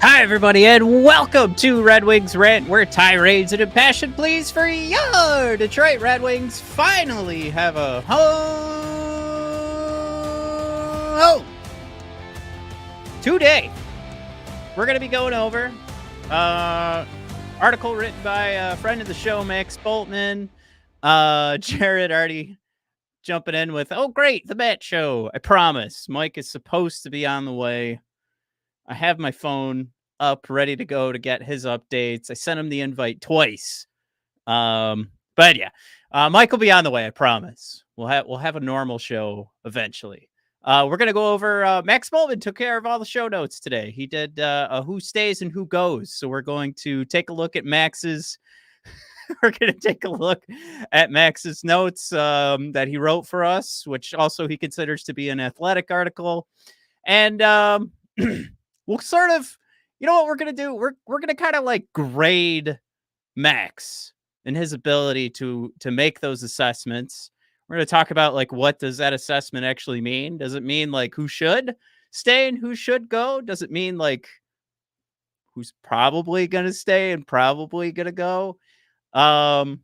Hi, everybody, and welcome to Red Wings Rant, where tirades and impassioned pleas for your Detroit Red Wings finally have a home. Today, we're going to be going over article written by a friend of the show, Max Boltman. Jared already jumping in with, oh, great, the Matt Show. I promise. Mike is supposed to be on the way. I have my phone up ready to go to get his updates. I sent him the invite twice. But yeah, Mike will be on the way. I promise. We'll have a normal show eventually. We're going to go over, Max Boltman took care of all the show notes today. He did a who stays and who goes. So we're going to take a look at Max's, we're going to take a look at Max's notes, that he wrote for us, which also he considers to be an athletic article. And, we'll sort of, you know what we're going to do? We're going to kind of like grade Max and his ability to make those assessments. We're going to talk about like, what does that assessment actually mean? Does it mean like who should stay and who should go? Does it mean like who's probably going to stay and probably going to go? And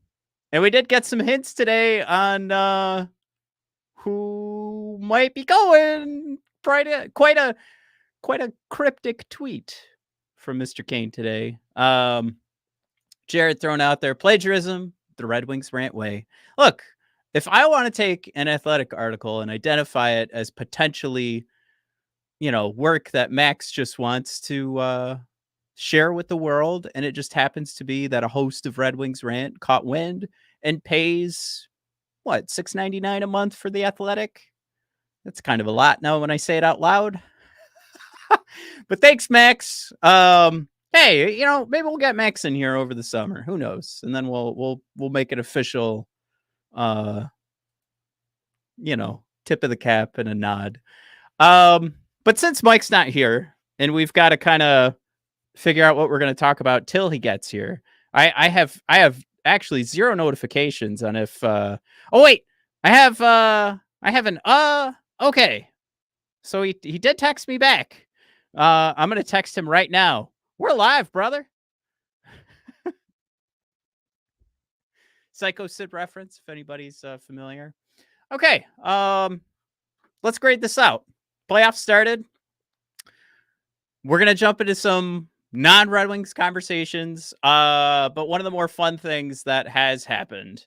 we did get some hints today on who might be going. Quite a cryptic tweet from Mr. Kane today. Jared throwing out there plagiarism, the Red Wings Rant way. Look, if I want to take an athletic article and identify it as potentially, work that Max just wants to share with the world, and it just happens to be that a host of Red Wings Rant caught wind and pays what, $6.99 a month for the Athletic? That's kind of a lot now when I say it out loud. But thanks, Max. Hey, maybe we'll get Max in here over the summer. Who knows? And then we'll make it official. Tip of the cap and a nod. But since Mike's not here, and we've got to kind of figure out what we're going to talk about till he gets here, I have actually zero notifications on if. Oh wait, I have an okay. So he did text me back. I'm going to text him right now. We're live, brother. Psycho Sid reference, if anybody's familiar. Okay, let's grade this out. Playoffs started. We're going to jump into some non-Red Wings conversations, but one of the more fun things that has happened.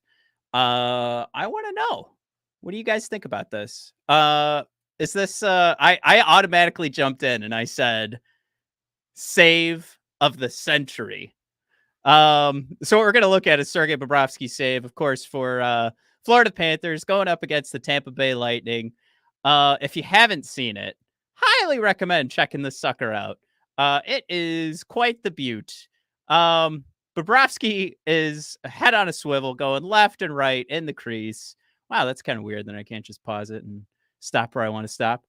I want to know, what do you guys think about this? Is this, I automatically jumped in and I said, save of the century. So what we're going to look at is Sergei Bobrovsky's save, of course, for Florida Panthers going up against the Tampa Bay Lightning. If you haven't seen it, highly recommend checking this sucker out. It is quite the beaut. Bobrovsky is head on a swivel going left and right in the crease. Wow, that's kind of weird. Then I can't just pause it and stop where I want to stop.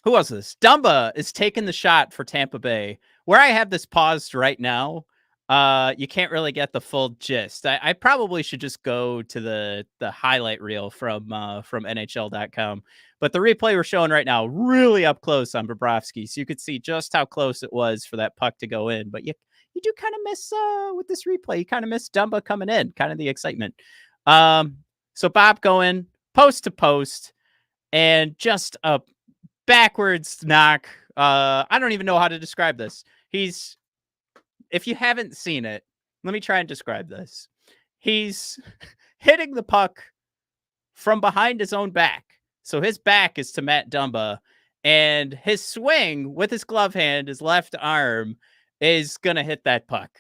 Who was this? Dumba is taking the shot for Tampa Bay. Where I have this paused right now, you can't really get the full gist. I probably should just go to the highlight reel from NHL.com. But the replay we're showing right now, really up close on Bobrovsky, so you could see just how close it was for that puck to go in. But you do kind of miss with this replay. You kind of miss Dumba coming in, kind of the excitement. So Bob going post to post, and just a backwards knock. I don't even know how to describe this. If you haven't seen it, let me try and describe this. He's hitting the puck from behind his own back. So his back is to Matt Dumba, and his swing with his glove hand, his left arm, is going to hit that puck.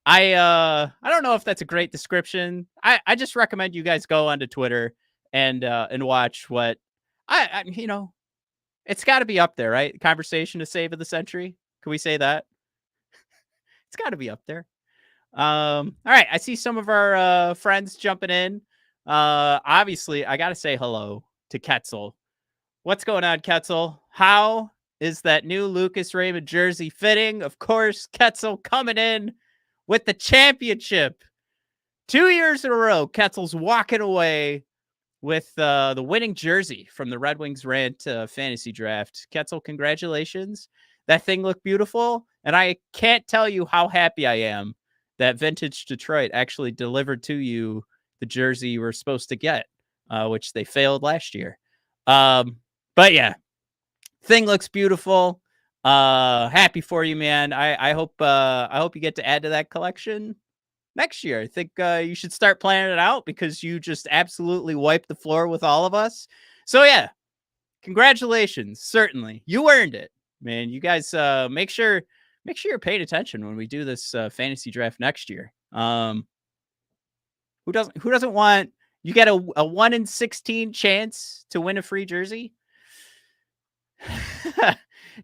I don't know if that's a great description. I just recommend you guys go onto Twitter and watch what I it's got to be up there, right? Conversation to save of the century. Can we say that? It's got to be up there. All right. I see some of our friends jumping in. Obviously, I got to say hello to Ketzel. What's going on, Ketzel? How is that new Lucas Raymond jersey fitting? Of course, Ketzel coming in with the championship. 2 years in a row, Ketzel's walking away with the winning jersey from the Red Wings Rant fantasy draft. Ketzel, congratulations. That thing looked beautiful, and I can't tell you how happy I am that Vintage Detroit actually delivered to you the jersey you were supposed to get, which they failed last year. But yeah, thing looks beautiful. Happy for you, man. I hope you get to add to that collection next year. I think you should start planning it out because you just absolutely wiped the floor with all of us. So yeah, congratulations. Certainly, you earned it, man. You guys make sure you're paying attention when we do this fantasy draft next year. Who doesn't want, you get a 1 in 16 chance to win a free jersey?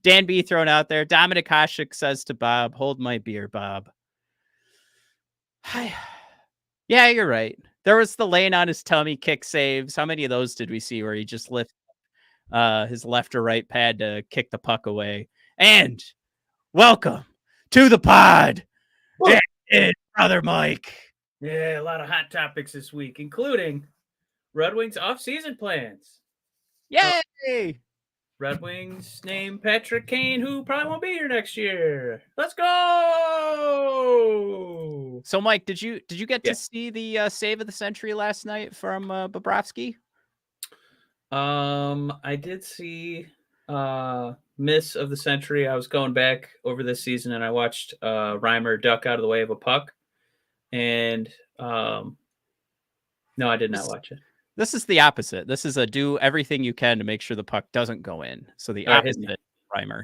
Dan B thrown out there. Dominic Hasek says to Bob, "Hold my beer, Bob." Yeah, you're right. There was the laying on his tummy kick saves. How many of those did we see where he just lifted his left or right pad to kick the puck away? And welcome to the pod, Brother Mike. Yeah, a lot of hot topics this week, including Red Wings off-season plans. Yay! Red Wings name Patrick Kane, who probably won't be here next year. Let's go! So, Mike, did you get to see the save of the century last night from Bobrovsky? I did see miss of the century. I was going back over this season and I watched Reimer duck out of the way of a puck. And no, I did not watch it. This is the opposite. This is a do everything you can to make sure the puck doesn't go in. So the opposite Reimer.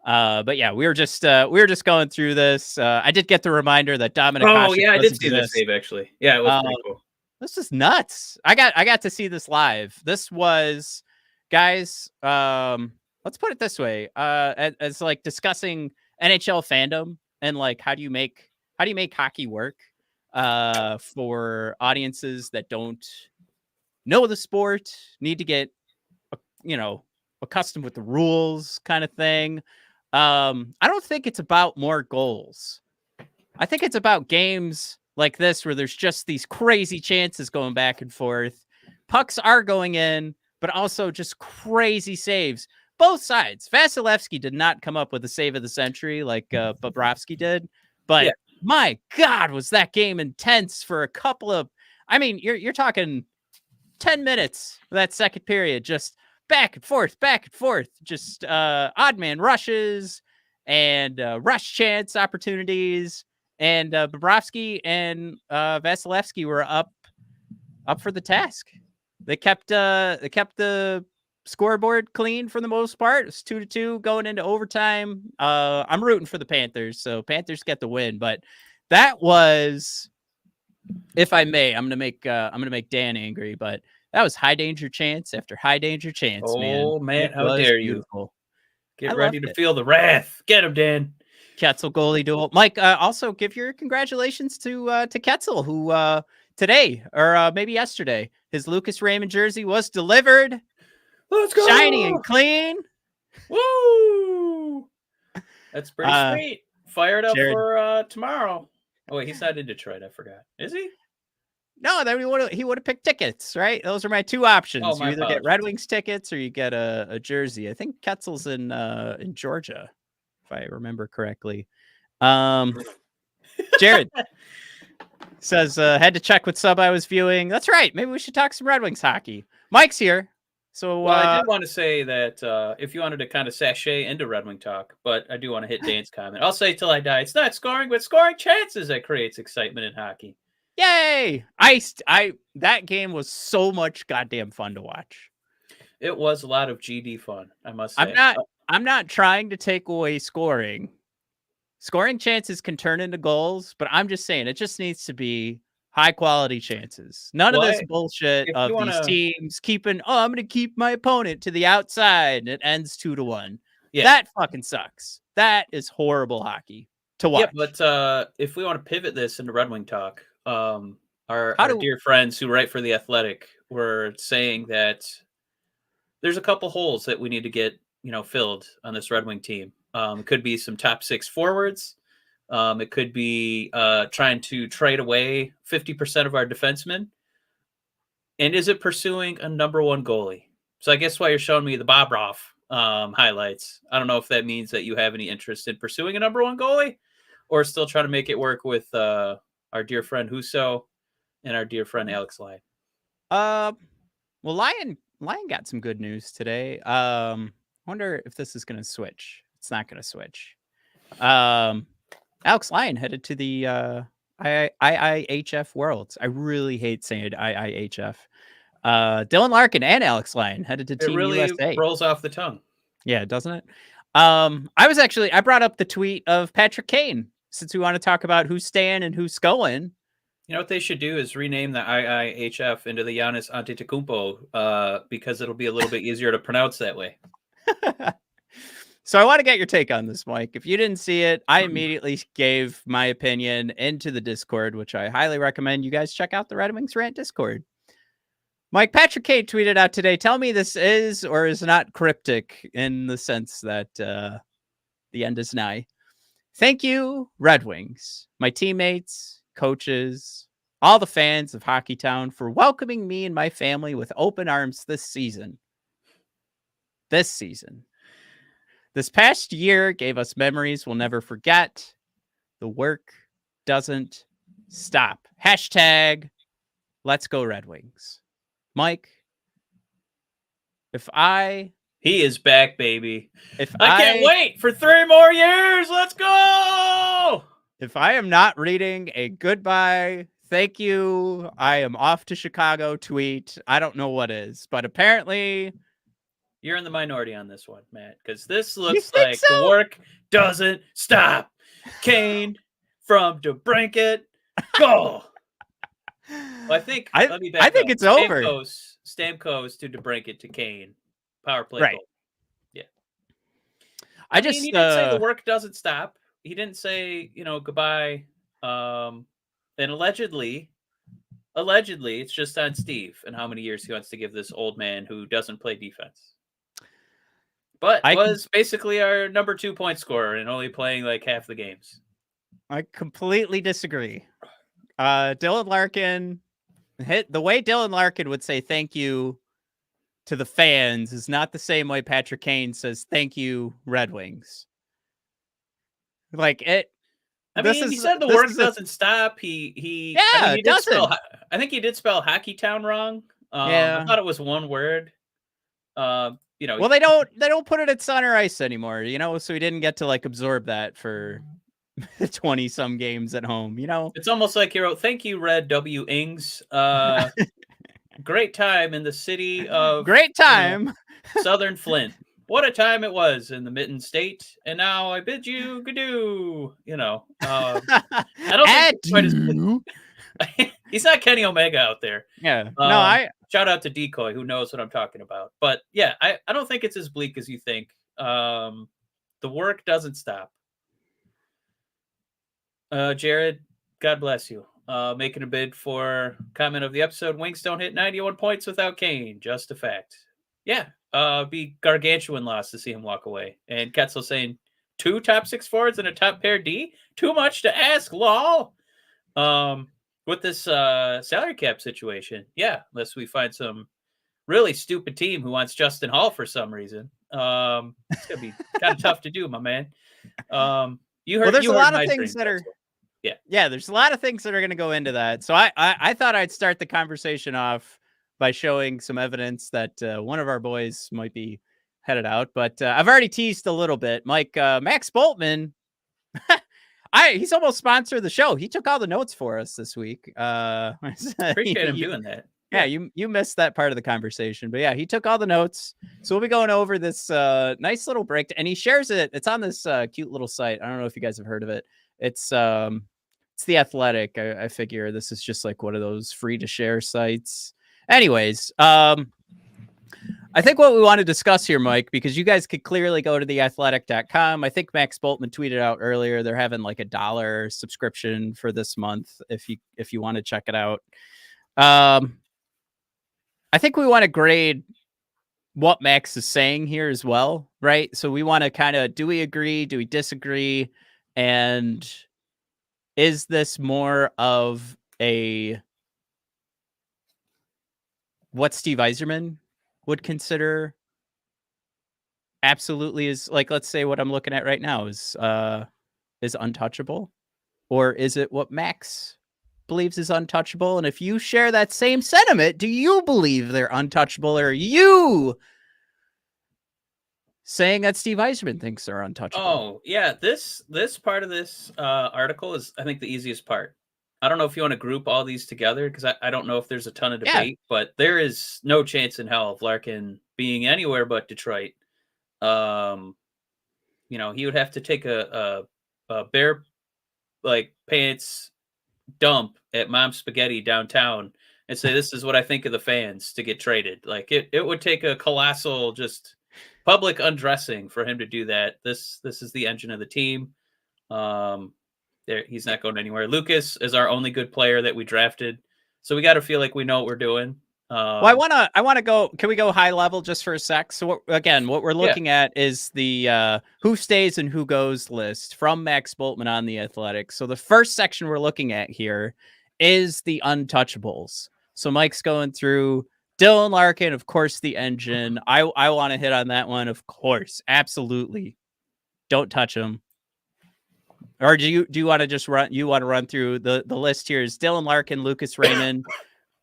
But yeah, we were just going through this. I did get the reminder that Dominic. Oh yeah, I did see the save actually. Yeah, it was pretty cool. This is nuts. I got to see this live. This was, guys. Let's put it this way. As like discussing NHL fandom and like how do you make hockey work for audiences that don't know the sport, need to get accustomed with the rules, kind of thing. I don't think it's about more goals. I think it's about games like this where there's just these crazy chances going back and forth. Pucks are going in, but also just crazy saves. Both sides. Vasilevsky did not come up with a save of the century like Bobrovsky did, but my God, was that game intense for a couple of, I mean, you're talking 10 minutes of that second period, just back and forth, just odd man rushes and rush chance opportunities. And Bobrovsky and Vasilevsky were up for the task. They kept the scoreboard clean for the most part. It's 2-2 going into overtime. I'm rooting for the Panthers, so Panthers get the win. But that was, if I may, I'm gonna make Dan angry, but that was high danger chance after high danger chance. Oh man, how dare you! Get ready to feel the wrath. Get him, Dan. Ketzel goalie duel. Mike, also give your congratulations to Ketzel, who today or maybe yesterday, his Lucas Raymond jersey was delivered. Let's go, shiny and clean. Woo! That's pretty sweet. Fired up for tomorrow. Oh wait, he's not in Detroit. I forgot. Is he? No, then he would have picked tickets, right? Those are my two options. Oh, you either get Red Wings tickets or you get a jersey. I think Ketzel's in Georgia, if I remember correctly. Jared says, had to check what sub I was viewing. That's right. Maybe we should talk some Red Wings hockey. Mike's here. So I did want to say that if you wanted to kind of sashay into Red Wing talk, but I do want to hit Dan's comment. I'll say till I die. It's not scoring, but scoring chances that creates excitement in hockey. Yay! That game was so much goddamn fun to watch. It was a lot of GD fun, I must say. I'm not trying to take away scoring. Scoring chances can turn into goals, but I'm just saying it just needs to be high quality chances. None of this bullshit of these teams keeping, I'm going to keep my opponent to the outside and it ends 2-1. Yeah. That fucking sucks. That is horrible hockey to watch. Yeah, but if we want to pivot this into Red Wing talk, our dear friends who write for The Athletic were saying that there's a couple holes that we need to get, filled on this Red Wing team. Could be some top 6 forwards. It could be trying to trade away 50% of our defensemen. And is it pursuing a number one goalie? So I guess why you're showing me the Bobrov highlights. I don't know if that means that you have any interest in pursuing a number one goalie, or still trying to make it work with our dear friend Husso and our dear friend Alex Lyon. Well, Lion got some good news today. Wonder if this is going to switch. It's not going to switch. Alex Lyon headed to the IIHF Worlds. I really hate saying IIHF. Dylan Larkin and Alex Lyon headed to Team really USA. Rolls off the tongue. Yeah, doesn't it? I brought up the tweet of Patrick Kane since we want to talk about who's staying and who's going. You know what they should do is rename the IIHF into the Giannis Antetokounmpo because it'll be a little bit easier to pronounce that way. So I want to get your take on this, Mike. If you didn't see it, I immediately gave my opinion into the Discord, which I highly recommend you guys check out the Red Wings Rant Discord. Mike, Patrick Kane tweeted out today, tell me this is or is not cryptic in the sense that the end is nigh. Thank you, Red Wings, my teammates, coaches, all the fans of Hockeytown for welcoming me and my family with open arms this season. This past year gave us memories we'll never forget. The work doesn't stop. Hashtag Let's Go Red Wings. Mike, he is back, baby. I can't wait for 3 more years. Let's go. If I am not reading a goodbye, thank you, I am off to Chicago tweet, I don't know what is, but apparently you're in the minority on this one, Matt, because this looks like the work doesn't stop. Kane from DeBrincat, go. Well, I think it's over. Stamkos to DeBrincat to Kane. Power play right. goal. Yeah. He didn't say the work doesn't stop. He didn't say, goodbye. And allegedly, it's just on Steve and how many years he wants to give this old man who doesn't play defense. But was basically our number 2 point scorer and only playing like half the games. I completely disagree. Dylan Larkin, the way Dylan Larkin would say thank you to the fans is not the same way Patrick Kane says thank you, Red Wings. Like it. He said the work doesn't stop. He doesn't. I think he did spell Hockeytown wrong. Yeah, I thought it was one word. Well, they don't put it at center ice anymore, so he didn't get to like absorb that for 20 some games at home, It's almost like he wrote, thank you, Red W. Ings. Great time in the city of Southern Flint. What a time it was in the Mitten State. And now I bid you gadoo. I don't think it's quite as he's not Kenny Omega out there. Yeah. Shout out to Decoy, who knows what I'm talking about. But yeah, I don't think it's as bleak as you think. The work doesn't stop. Jared, God bless you. Making a bid for comment of the episode. Wings don't hit 91 points without Kane. Just a fact. Yeah. Be gargantuan loss to see him walk away. And Ketzel saying 2 top 6 forwards and a top pair D? Too much to ask, lol. With this salary cap situation, yeah, unless we find some really stupid team who wants Justin Hall for some reason. It's gonna be kind of tough to do, my man. There's a lot of things that are there's a lot of things that are going to go into that. So I thought I'd start the conversation off by showing some evidence that one of our boys might be headed out, but I've already teased a little bit. Mike, Max Boltman, he's almost sponsored the show. He took all the notes for us this week. Appreciate him doing that. Yeah, you missed that part of the conversation, but yeah, he took all the notes. So we'll be going over this nice little break, and he shares it. It's on this cute little site. I don't know if you guys have heard of it. It's The Athletic. I figure this is just like one of those free to share sites. Anyways, I think what we want to discuss here, Mike, because you guys could clearly go to theathletic.com. I think Max Boltman tweeted out earlier they're having like $1 subscription for this month if you want to check it out. I think we want to grade what Max is saying here as well, right? So we want to kind of, do we agree? Do we disagree? And is this more of a what Steve Yzerman would consider absolutely is like, let's say what I'm looking at right now is untouchable, or is it what Max believes is untouchable? And if you share that same sentiment, do you believe they're untouchable, or are you saying that Steve Yzerman thinks they're untouchable? Oh, yeah, this part of this article is, I think, the easiest part. I don't know if you want to group all these together, because I don't know if there's a ton of Yeah. debate, but there is no chance in hell of Larkin being anywhere but Detroit. Um, he would have to take a bare like pants dump at Mom's Spaghetti downtown and say, "This is what I think of the fans," to get traded. Like it would take a colossal just public undressing for him to do that. This is the engine of the team. Um, he's not going anywhere. Lucas is our only good player that we drafted, so we got to feel like we know what we're doing. Well, I wanna go. Can we go high level just for a sec? So what we're Yeah. looking at is the who stays and who goes list from Max Boltman on the Athletic. So the first section we're looking at here is the untouchables. So Mike's going through Dylan Larkin, of course, the engine. I want to hit on that one, of course, absolutely. Don't touch him. Or do you want to just run? You want to run through the list here? Is Dylan Larkin, Lucas Raymond,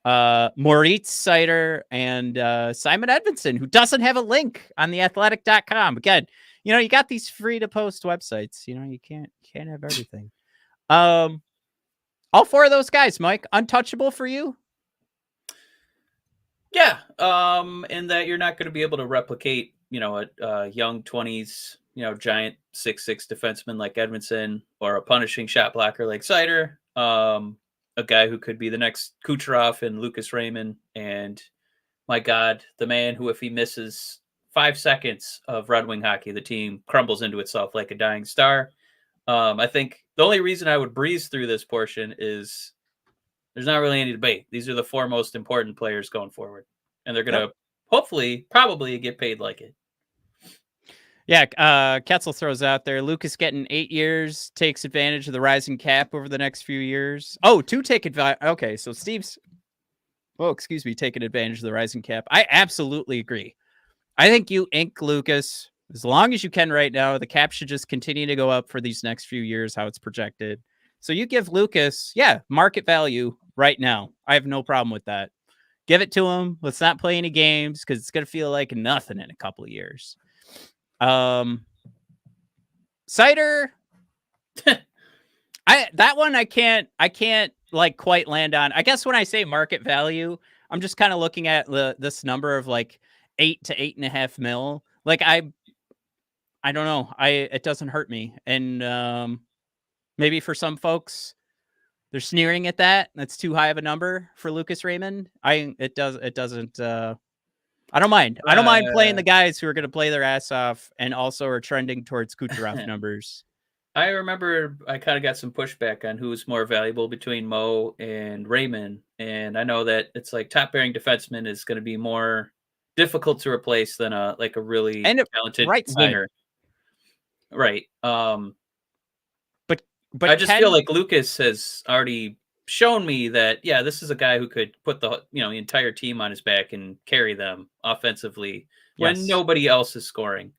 Moritz Seider, and Simon Edmondson, who doesn't have a link on theathletic.com. Again, you got these free to post websites. You can't have everything. All four of those guys, Mike, untouchable for you? Yeah. And that you're not going to be able to replicate, a young 20s, giant 6'6" defenseman like Edmondson, or a punishing shot blocker like Seider. A guy who could be the next Kucherov and Lucas Raymond. And my God, the man who, if he misses 5 seconds of Red Wing hockey, the team crumbles into itself like a dying star. I think the only reason I would breeze through this portion is there's not really any debate. These are the four most important players going forward, and they're going to hopefully, probably get paid like it. Yeah, Ketzel throws out there, Lucas getting 8 years, takes advantage of the rising cap over the next few years. Oh, to take advantage. Okay, so Steve's, taking advantage of the rising cap. I absolutely agree. I think you ink Lucas as long as you can right now. The cap should just continue to go up for these next few years, how it's projected. So you give Lucas, market value right now. I have no problem with that. Give it to him. Let's not play any games, because it's going to feel like nothing in a couple of years. Seider, I can't like quite land on. I guess when I say market value, I'm just kind of looking at this number of like 8 to 8.5 mil. Like I don't know. It doesn't hurt me. And maybe for some folks they're sneering at that. That's too high of a number for Lucas Raymond. It doesn't I don't mind. I don't mind playing the guys who are going to play their ass off and also are trending towards Kucherov numbers. I remember I kind of got some pushback on who's more valuable between Mo and Raymond. And I know that it's like top bearing defenseman is going to be more difficult to replace than a really talented right side. winger. Right. But I just feel like Lucas has already shown me that, this is a guy who could put the entire team on his back and carry them offensively when nobody else is scoring.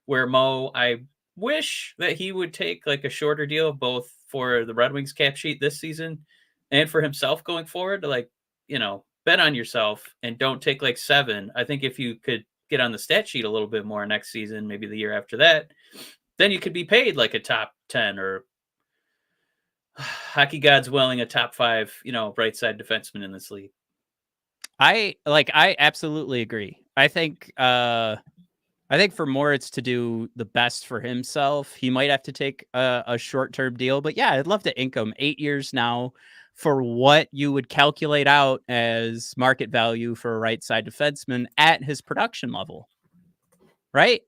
Where Mo, I wish that he would take like a shorter deal, both for the Red Wings cap sheet this season and for himself going forward, to bet on yourself and don't take like 7. I think if you could get on the stat sheet a little bit more next season, maybe the year after that, then you could be paid like a top 10 or hockey gods willing, a top 5, right side defenseman in this league. I absolutely agree. I think for Moritz to do the best for himself, he might have to take a short-term deal. But yeah, I'd love to ink him 8 years now for what you would calculate out as market value for a right side defenseman at his production level, right?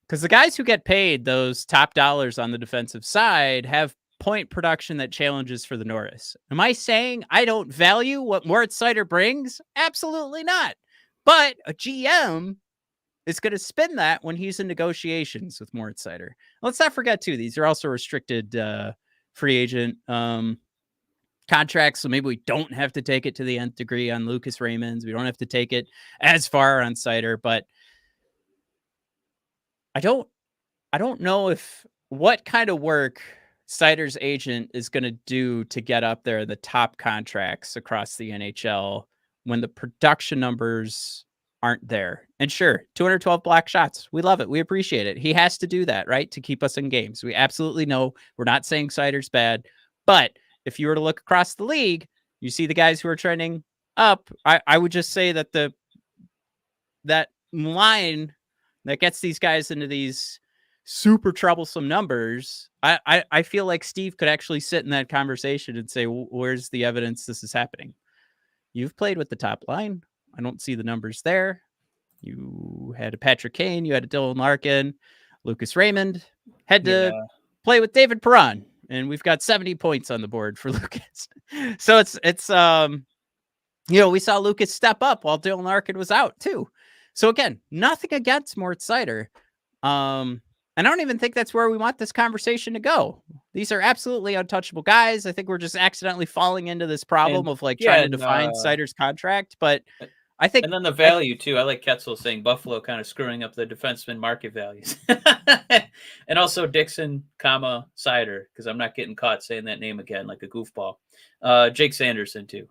Because the guys who get paid those top dollars on the defensive side have point production that challenges for the Norris. Am I saying I don't value what Moritz Seider brings? Absolutely not. But a GM is going to spin that when he's in negotiations with Moritz Seider. Let's not forget, too, these are also restricted free agent contracts, so maybe we don't have to take it to the nth degree on Lucas Raymond's. We don't have to take it as far on Seider, but I don't know if what kind of work Seider's agent is going to do to get up there in the top contracts across the NHL when the production numbers aren't there. And sure, 212 block shots. We love it. We appreciate it. He has to do that, right? To keep us in games. We absolutely know we're not saying Seider's bad, but if you were to look across the league, you see the guys who are trending up. I would just say that that line that gets these guys into these super troublesome numbers, I feel like Steve could actually sit in that conversation and say, where's the evidence this is happening? You've played with the top line. I don't see the numbers there. You had a Patrick Kane, you had a Dylan Larkin, Lucas Raymond, had to play with David Perron, and we've got 70 points on the board for Lucas. So it's we saw Lucas step up while Dylan Larkin was out too. So again, nothing against Mort Seider. And I don't even think that's where we want this conversation to go. These are absolutely untouchable guys. I think we're just accidentally falling into this problem of trying to define Seider's contract. But I think, and then the value too. I like Ketzel saying Buffalo kind of screwing up the defenseman market values, and also Dixon, Seider, because I'm not getting caught saying that name again like a goofball. Jake Sanderson too.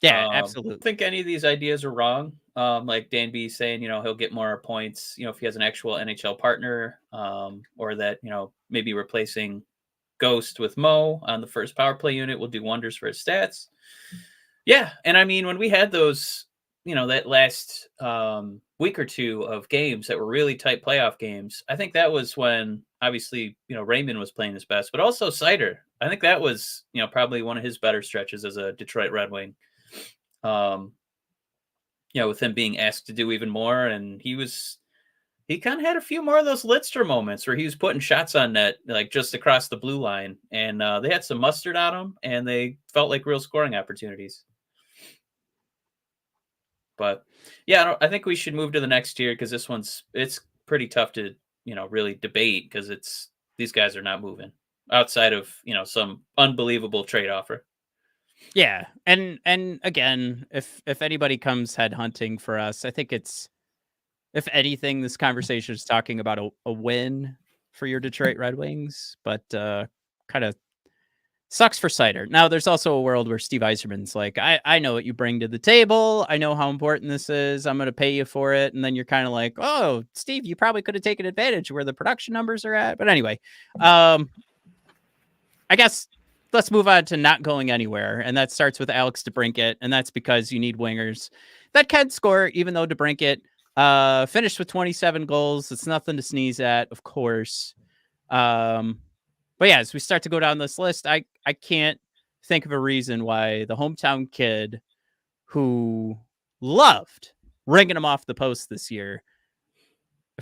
Yeah, absolutely. I think any of these ideas are wrong. Like Dan B saying, he'll get more points, if he has an actual NHL partner, or that, maybe replacing Ghost with Mo on the first power play unit will do wonders for his stats. Yeah. And I mean, when we had those, that last week or two of games that were really tight playoff games, I think that was when obviously, Raymond was playing his best, but also Seider. I think that was, probably one of his better stretches as a Detroit Red Wing. With him being asked to do even more, and he kind of had a few more of those Lidster moments where he was putting shots on net, like just across the blue line, and they had some mustard on him, and they felt like real scoring opportunities. But yeah, I think we should move to the next tier because it's pretty tough to really debate because these guys are not moving outside of some unbelievable trade offer. Yeah, and again, if anybody comes headhunting for us, I think it's, if anything, this conversation is talking about a win for your Detroit Red Wings, but kind of sucks for Seider. Now, there's also a world where Steve Yzerman's like, I know what you bring to the table. I know how important this is. I'm going to pay you for it. And then you're kind of like, oh, Steve, you probably could have taken advantage of where the production numbers are at. But anyway, I guess let's move on to not going anywhere. And that starts with Alex DeBrincat. And that's because you need wingers that can score, even though DeBrincat finished with 27 goals. It's nothing to sneeze at, of course. But yeah, as we start to go down this list, I can't think of a reason why the hometown kid who loved ringing him off the post this year,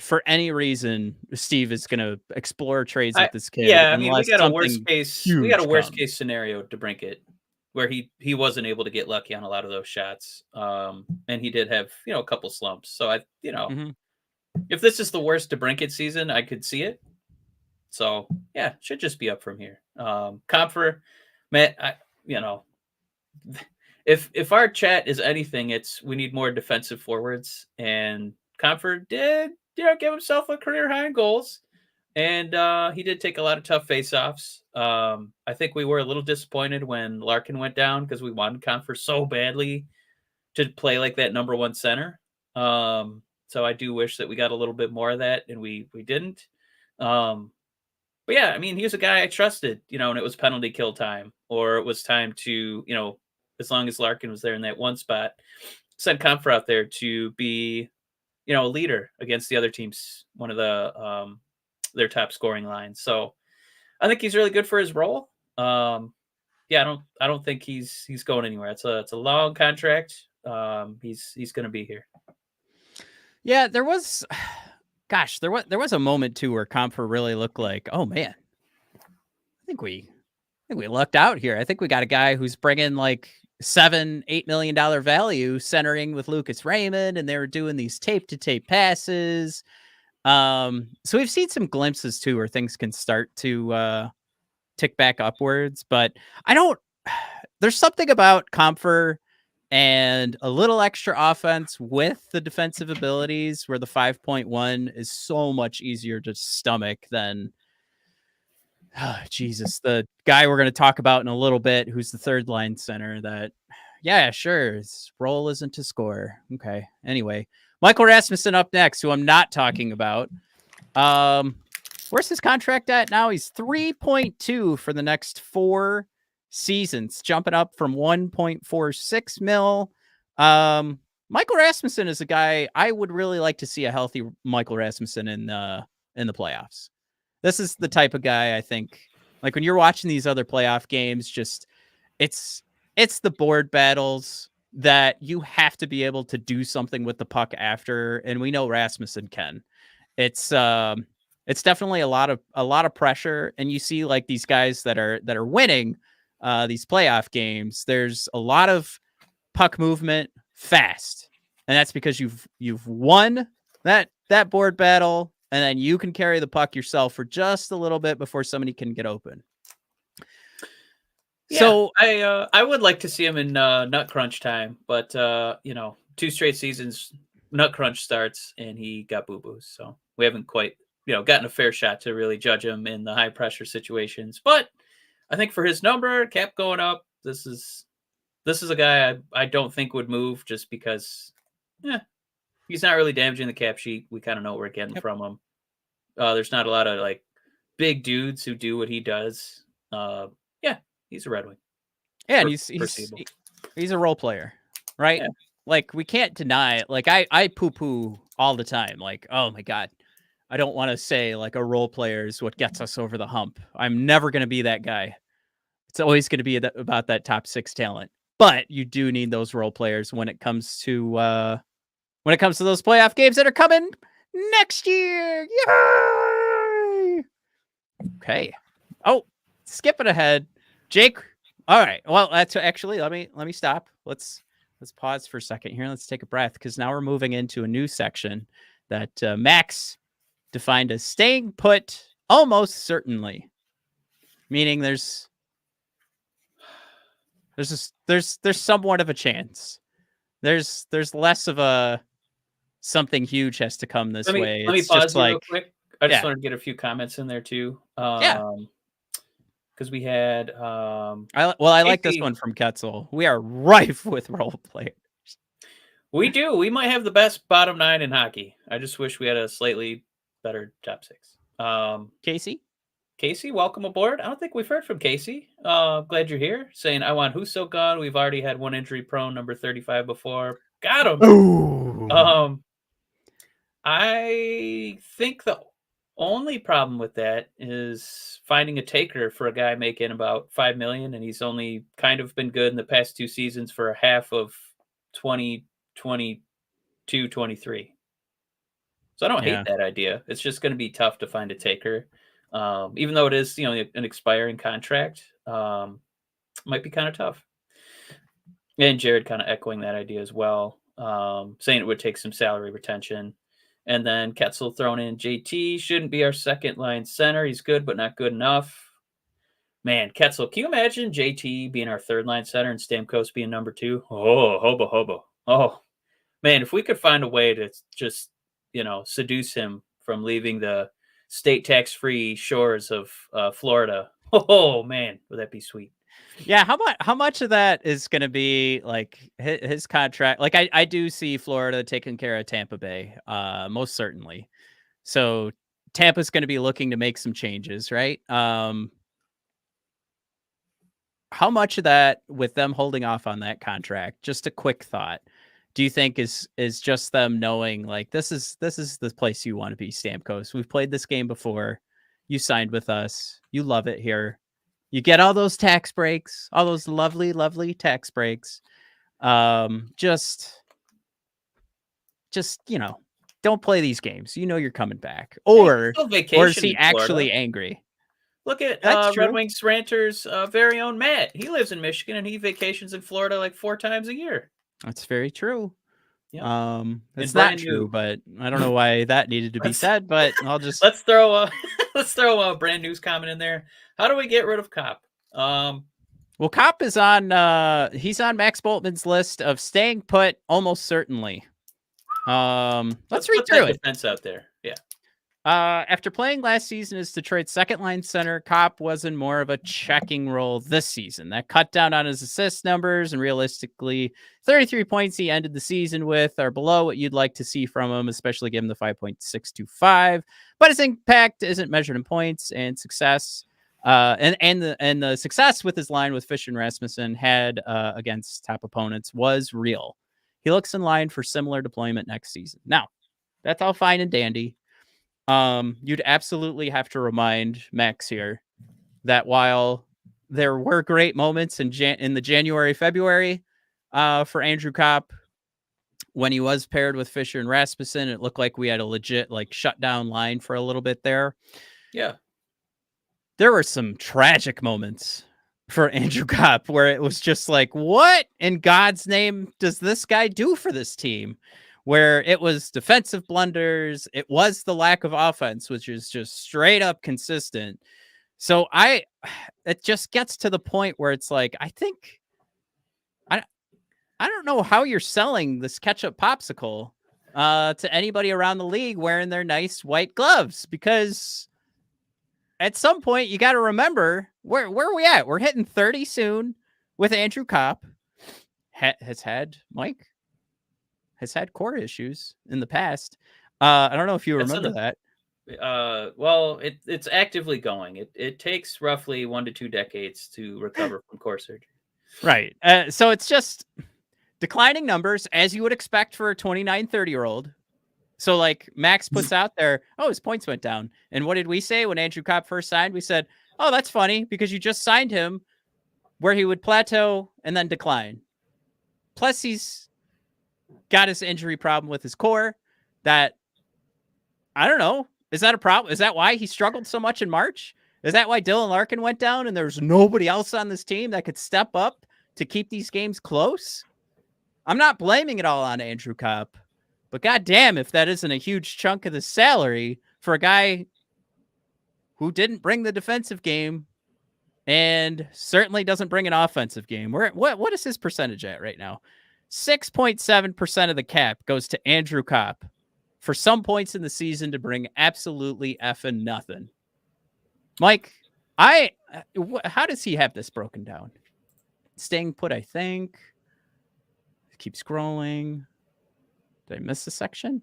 for any reason, Steve is going to explore trades with this kid. Yeah, I mean, we got a worst case scenario to DeBrincat where he wasn't able to get lucky on a lot of those shots, and he did have a couple slumps. So if this is the worst DeBrincat season, I could see it. So yeah, should just be up from here. Compher, man, if our chat is anything, it's we need more defensive forwards, and Compher did give himself a career high in goals, and he did take a lot of tough faceoffs. I think we were a little disappointed when Larkin went down because we wanted Compher so badly to play like that number one center. So I do wish that we got a little bit more of that, and we didn't. But yeah, I mean, he was a guy I trusted, and it was penalty kill time, or it was time to, as long as Larkin was there in that one spot, send Compher out there to be, a leader against the other teams, one of the their top scoring lines. So I think he's really good for his role. Yeah, I don't think he's going anywhere. It's a long contract. He's going to be here. Yeah, there was a moment too where Compher really looked like, oh man, I think we lucked out here. I think we got a guy who's bringing like $7-8 million value, centering with Lucas Raymond, and they were doing these tape to tape passes. So we've seen some glimpses too where things can start to tick back upwards, but I don't. There's something about Comfer and a little extra offense with the defensive abilities where the 5.1 is so much easier to stomach than Jesus, the guy we're going to talk about in a little bit, who's the third line center that, yeah, sure, his role isn't to score. Okay. Anyway, Michael Rasmussen up next, who I'm not talking about. Where's his contract at now? He's 3.2 for the next 4 seasons, jumping up from 1.46 mil. Michael Rasmussen is a guy I would really like to see a healthy Michael Rasmussen in the playoffs. This is the type of guy I think, like when you're watching these other playoff games, just it's the board battles that you have to be able to do something with the puck after, and we know Rasmussen can. It's definitely a lot of pressure, and you see like these guys that are winning these playoff games. There's a lot of puck movement fast, and that's because you've won that board battle, and then you can carry the puck yourself for just a little bit before somebody can get open. Yeah, so I would like to see him in nut crunch time, but 2 straight seasons nut crunch starts and he got boo-boos, so we haven't quite gotten a fair shot to really judge him in the high pressure situations. But I think for his number, cap going up, this is a guy I don't think would move just because he's not really damaging the cap sheet. We kind of know what we're getting from him. There's not a lot of like big dudes who do what he does. He's a Red Wing. Yeah, and he's a role player, right? Yeah. Like we can't deny it. Like I poo-poo all the time. Like, oh my God, I don't want to say like a role player is what gets us over the hump. I'm never going to be that guy. It's always going to be about that top 6 talent. But you do need those role players when it comes to those playoff games that are coming next year. Yay! Okay. Oh, skipping ahead. Jake. All right. Well, that's actually, let me stop. Let's pause for a second here. Let's take a breath, because now we're moving into a new section that Max defined as staying put almost certainly, meaning there's somewhat of a chance. There's less of a something huge has to come this way. Let me pause real quick. I just wanted to get a few comments in there too. Because we had I like this one from Ketzel. We are rife with role players. We do. We might have the best bottom 9 in hockey. I just wish we had a slightly better top 6. Casey, welcome aboard. I don't think we've heard from Casey. Glad you're here. Saying I want Husso gone. We've already had one injury prone number 35 before. Got him. Ooh. I think the only problem with that is finding a taker for a guy making about $5 million, and he's only kind of been good in the past 2 seasons for a half of 2022, 23. So I don't hate that idea. It's just going to be tough to find a taker, even though it is an expiring contract. Might be kind of tough. And Jared kind of echoing that idea as well, saying it would take some salary retention. And then Ketzel thrown in. JT shouldn't be our second line center. He's good, but not good enough. Man, Ketzel, can you imagine JT being our third line center and Stamkos being number 2? Oh, hobo. Oh, man, if we could find a way to just, seduce him from leaving the state tax-free shores of Florida. Oh, man, would that be sweet? Yeah, how much of that is going to be like his contract? Like I do see Florida taking care of Tampa Bay, most certainly. So Tampa's going to be looking to make some changes, right? How much of that, with them holding off on that contract, just a quick thought, do you think is just them knowing like this is the place you want to be, Stamkos? We've played this game before. You signed with us. You love it here. You get all those tax breaks, all those lovely, lovely tax breaks. Just don't play these games. You're coming back. Or is he actually angry? Look at Red Wings Ranter's very own Matt. He lives in Michigan and he vacations in Florida like 4 times a year. That's very true. Yeah. It's not true, but I don't know why that needed to be said. But I'll just let's throw a brand news comment in there. How do we get rid of Cop? Well, Cop is on. He's on Max Boltman's list of staying put almost certainly. Let's read put through that it. defense out there. Yeah. After playing last season as Detroit's second line center, Cop was in more of a checking role this season. That cut down on his assist numbers, and realistically, 33 points he ended the season with are below what you'd like to see from him, especially given the 5.625. But his impact isn't measured in points and success. And the success with his line with Fischer and Rasmussen had against top opponents was real. He looks in line for similar deployment next season. Now, that's all fine and dandy. You'd absolutely have to remind Max here that while there were great moments in the January, February for Andrew Kopp, when he was paired with Fischer and Rasmussen, it looked like we had a legit shutdown line for a little bit there. Yeah. There were some tragic moments for Andrew Kopp where it was just like, what in God's name does this guy do for this team? Where it was defensive blunders, it was the lack of offense, which is just straight up consistent. So it just gets to the point where it's like, I think, I don't know how you're selling this ketchup popsicle to anybody around the league wearing their nice white gloves, because at some point you got to remember where are we at? We're hitting 30 soon with Andrew Kopp. Has had core issues in the past. I don't know if you remember that. Well, it's actively going. It takes roughly 1 to 2 decades to recover from core surgery. Right. So it's just declining numbers, as you would expect for a 29, 30-year-old. So Max puts out there, oh, his points went down. And what did we say when Andrew Kopp first signed? We said, oh, that's funny because you just signed him where he would plateau and then decline. Plus, he's got his injury problem with his core that, I don't know. Is that a problem? Is that why he struggled so much in March? Is that why Dylan Larkin went down and there's nobody else on this team that could step up to keep these games close? I'm not blaming it all on Andrew Kopp, but goddamn, if that isn't a huge chunk of the salary for a guy who didn't bring the defensive game and certainly doesn't bring an offensive game. What is his percentage at right now? 6.7% of the cap goes to Andrew Kopp for some points in the season to bring absolutely effing nothing. Mike, how does he have this broken down? Staying put, I think. Keep scrolling. Did I miss a section?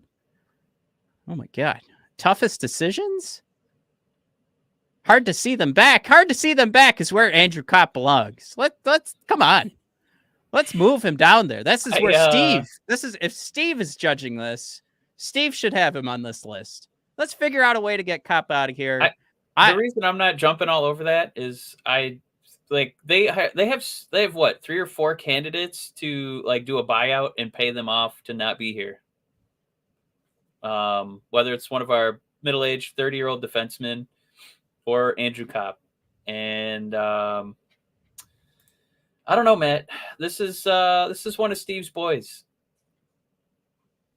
Oh my God. Toughest decisions? Hard to see them back. Hard to see them back is where Andrew Kopp belongs. Let's come on. Let's move him down there. This is where Steve. If Steve is judging this, Steve should have him on this list. Let's figure out a way to get Kopp out of here. The reason I'm not jumping all over that is they have what, 3 or 4 candidates to do a buyout and pay them off to not be here. Whether it's one of our middle-aged 30-year-old defensemen or Andrew Kopp. And I don't know, Matt. This is one of Steve's boys.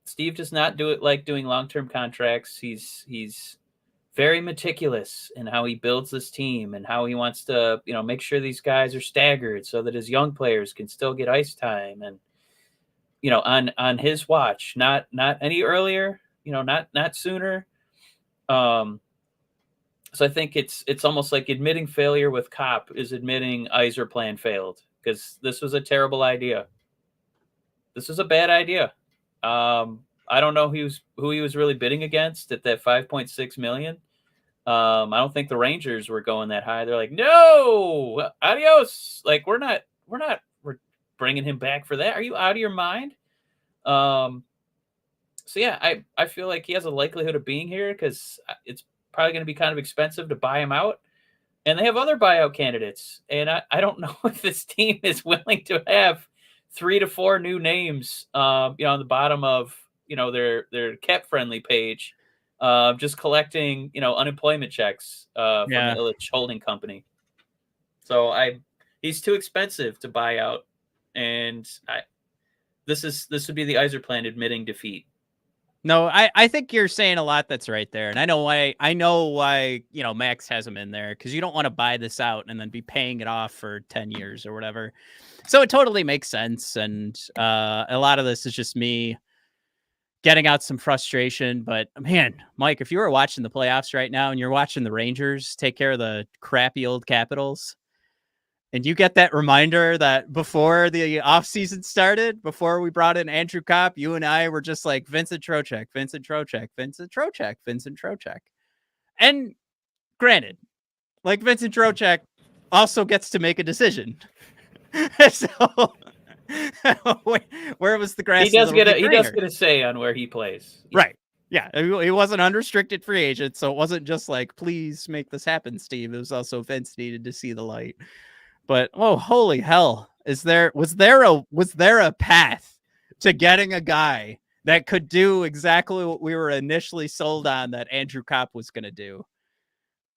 Steve does not do it like doing long-term contracts. He's very meticulous in how he builds this team and how he wants to, make sure these guys are staggered so that his young players can still get ice time and, on his watch, not any earlier, not sooner. So I think it's almost like admitting failure with Kopp is admitting Yzer plan failed, because this was a terrible idea. This was a bad idea. I don't know who he was really bidding against at that $5.6 million. I don't think the Rangers were going that high. They're like, no, adios. We're bringing him back for that. Are you out of your mind? So yeah, I feel like he has a likelihood of being here because it's probably going to be kind of expensive to buy him out. And they have other buyout candidates. And I don't know if this team is willing to have 3 to 4 new names, on the bottom of, their cap friendly page, just collecting, unemployment checks from the Illich Holding Company. So he's too expensive to buy out. And this would be the Yzer plan admitting defeat. No, I think you're saying a lot that's right there. And I know why, Max has him in there, because you don't want to buy this out and then be paying it off for 10 years or whatever. So it totally makes sense. And a lot of this is just me getting out some frustration. But man, Mike, if you were watching the playoffs right now and you're watching the Rangers take care of the crappy old Capitals, and you get that reminder that before the offseason started, before we brought in Andrew Kopp, you and I were just like Vincent Trocheck, Vincent Trocheck, Vincent Trocheck, Vincent Trocheck. And granted, like Vincent Trocheck also gets to make a decision. So where was the grass? He does get a say on where he plays. Right. Yeah. He wasn't unrestricted free agent. So it wasn't just like, please make this happen, Steve. It was also Vince needed to see the light. But holy hell. Was there a path to getting a guy that could do exactly what we were initially sold on that Andrew Kopp was going to do?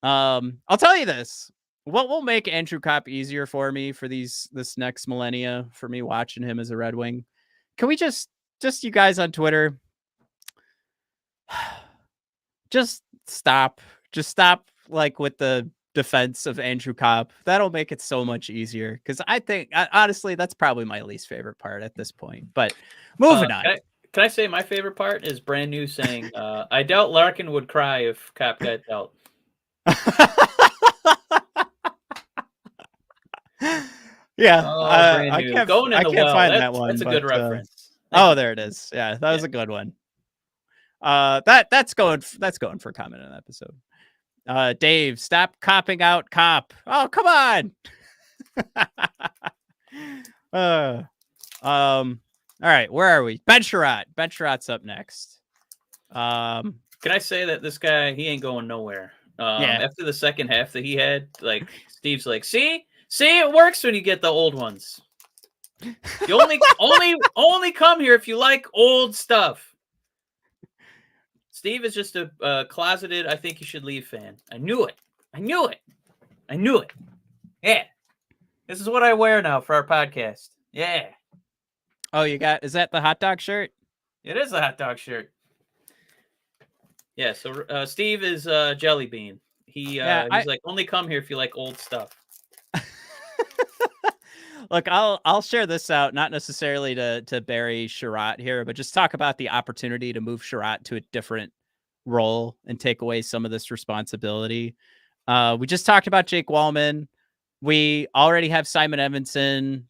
I'll tell you this. What will make Andrew Kopp easier for me for this next millennia, for me watching him as a Red Wing? Can we just you guys on Twitter, just stop like with the defense of Andrew Kopp? That'll make it so much easier, because I think honestly that's probably my least favorite part at this point. But moving on. Can I say my favorite part is brand new saying, I doubt Larkin would cry if Kopp got dealt. Yeah, I can't find that one. That's a good reference. There it is. Yeah, that was a good one. That's going for comment in an episode. Dave, stop copping out Kopp. Oh, come on. All right, where are we? Ben Sherratt. Ben Sherratt's up next. Can I say that this guy, he ain't going nowhere? After the second half that he had, like, Steve's like, see, it works when you get the old ones. You only come here if you like old stuff. Steve is just a closeted, I think you should leave fan. I knew it. Yeah. This is what I wear now for our podcast. Yeah. Oh, is that the hot dog shirt? It is a hot dog shirt. Yeah, so Steve is Jelly Bean. He's like, only come here if you like old stuff. Look, I'll share this out, not necessarily to bury Sherratt here, but just talk about the opportunity to move Sherratt to a different role and take away some of this responsibility. We just talked about Jake Wallman. We already have Simon Edmondson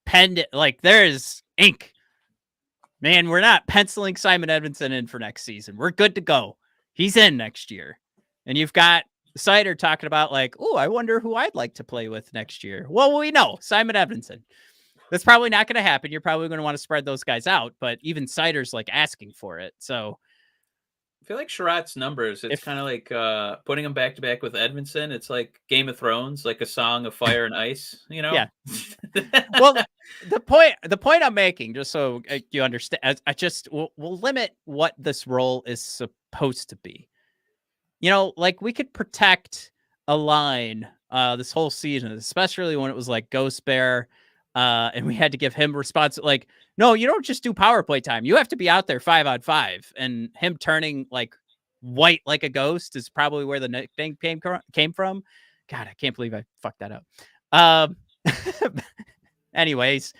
penned. Like, there's ink. Man, we're not penciling Simon Edmondson in for next season. We're good to go. He's in next year. And you've got Sider talking about like, oh, I wonder who I'd like to play with next year. Well, we know Simon Edmondson. That's probably not going to happen. You're probably going to want to spread those guys out, but even Sider's like asking for it. So I feel like Sherratt's numbers, it's kind of like putting them back to back with Edmondson. It's like Game of Thrones, like a song of fire and ice, you know? Yeah. Well, the point I'm making, just so you understand, we'll limit what this role is supposed to be. Like we could protect a line this whole season, especially when it was like Ghost Bear, and we had to give him like, no, you don't just do power play time. You have to be out there 5-on-5, and him turning like white like a ghost is probably where the nickname came from. God, I can't believe I fucked that up. Anyways,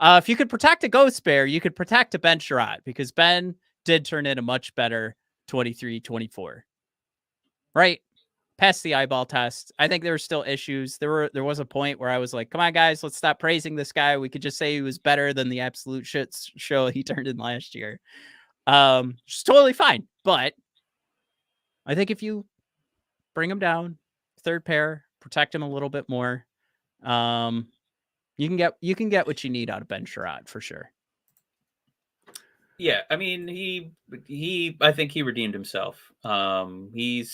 if you could protect a Ghost Bear, you could protect a Ben Sherratt, because Ben did turn in a much better 23-24. Right? Passed the eyeball test. I think there were still issues. There was a point where I was like, come on, guys, let's stop praising this guy. We could just say he was better than the absolute shit show he turned in last year. It's totally fine. But I think if you bring him down, third pair, protect him a little bit more, you can get what you need out of Ben Sherratt for sure. Yeah, I mean, I think he redeemed himself. We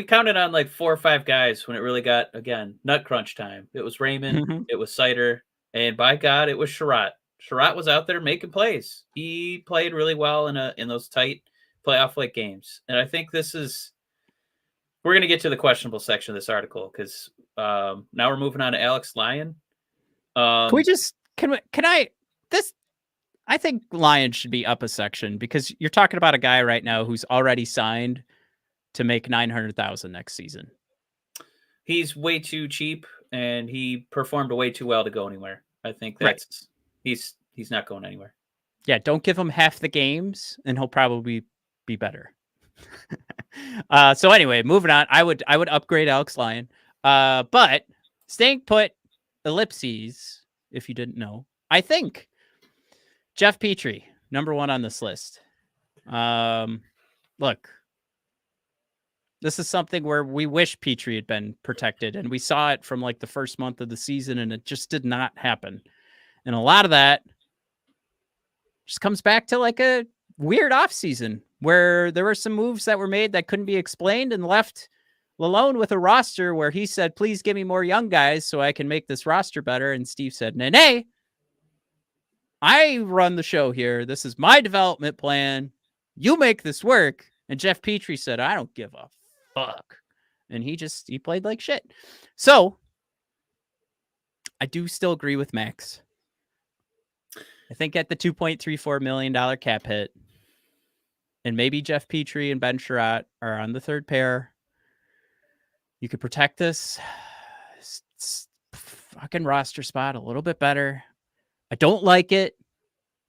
counted on like 4 or 5 guys when it really got, again, nut crunch time. It was Raymond, it was Sider, and by God, it was Sherratt. Sherratt was out there making plays. He played really well in those tight playoff-like games. And I think we're going to get to the questionable section of this article, because now we're moving on to Alex Lyon. I think Lions should be up a section because you're talking about a guy right now who's already signed to make $900,000 next season. He's way too cheap, and he performed way too well to go anywhere. I think that's he's not going anywhere. Yeah, don't give him half the games, and he'll probably be better. So anyway, moving on. I would upgrade Alex Lyon, but staying put. Ellipses, if you didn't know, I think Jeff Petrie, number 1 on this list. Look, this is something where we wish Petrie had been protected, and we saw it from like the first month of the season, and it just did not happen. And a lot of that just comes back to like a weird offseason where there were some moves that were made that couldn't be explained and left alone with a roster where he said, please give me more young guys so I can make this roster better. And Steve said, nay, I run the show here. This is my development plan. You make this work. And Jeff Petrie said, I don't give a fuck. And he played like shit. So I do still agree with Max. I think at the $2.34 million cap hit, and maybe Jeff Petrie and Ben Sherratt are on the third pair, you could protect this fucking roster spot a little bit better. I don't like it,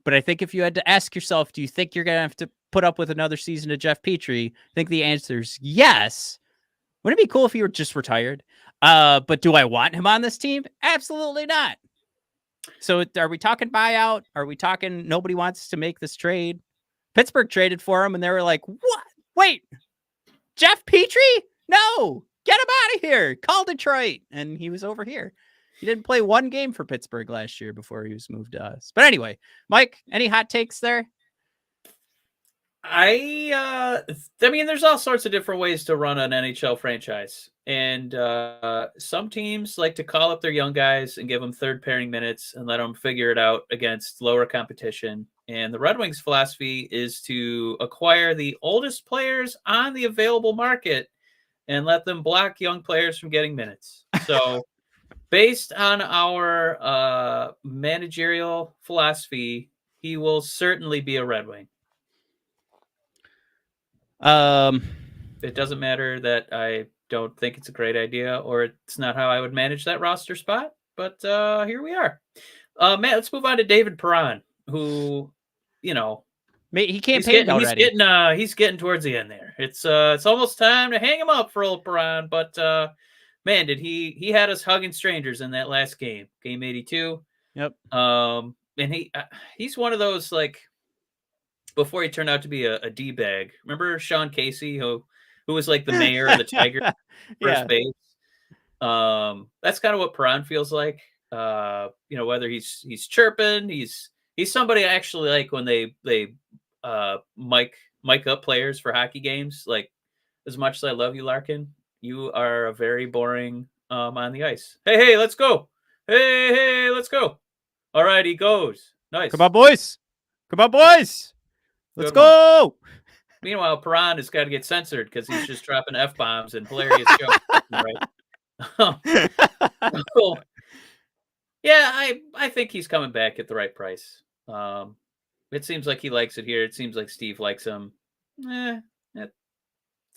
but I think if you had to ask yourself, do you think you're going to have to put up with another season of Jeff Petrie? I think the answer is yes. Wouldn't it be cool if he were just retired? But do I want him on this team? Absolutely not. So are we talking buyout? Are we talking nobody wants to make this trade? Pittsburgh traded for him, and they were like, what? Wait, Jeff Petrie? No. Get him out of here. Call Detroit. And he was over here. He didn't play one game for Pittsburgh last year before he was moved to us. But anyway, Mike, any hot takes there? I mean, there's all sorts of different ways to run an NHL franchise. And some teams like to call up their young guys and give them third pairing minutes and let them figure it out against lower competition. And the Red Wings philosophy is to acquire the oldest players on the available market and let them block young players from getting minutes. So based on our managerial philosophy, he will certainly be a Red Wing. It doesn't matter that I don't think it's a great idea or it's not how I would manage that roster spot, but here we are. Matt, let's move on to David Perron, who, you know, he campaigned already. He's getting towards the end there. It's almost time to hang him up for old Perron, but man, did he had us hugging strangers in that last game 82. Yep. And he's one of those, like, before he turned out to be a D-bag. Remember Sean Casey, who was like the mayor of the Tigers, first base? That's kind of what Perron feels like. Whether he's chirping, he's somebody I actually like when they mic up players for hockey games. Like, as much as I love you, Larkin, you are a very boring on the ice. Hey, let's go. Hey, let's go. All right, he goes. Nice. Come on, boys. Let's go. Meanwhile, Perron has got to get censored because he's just dropping F-bombs and hilarious jokes. Right. Yeah, I think he's coming back at the right price. It seems like he likes it here. It seems like Steve likes him. It's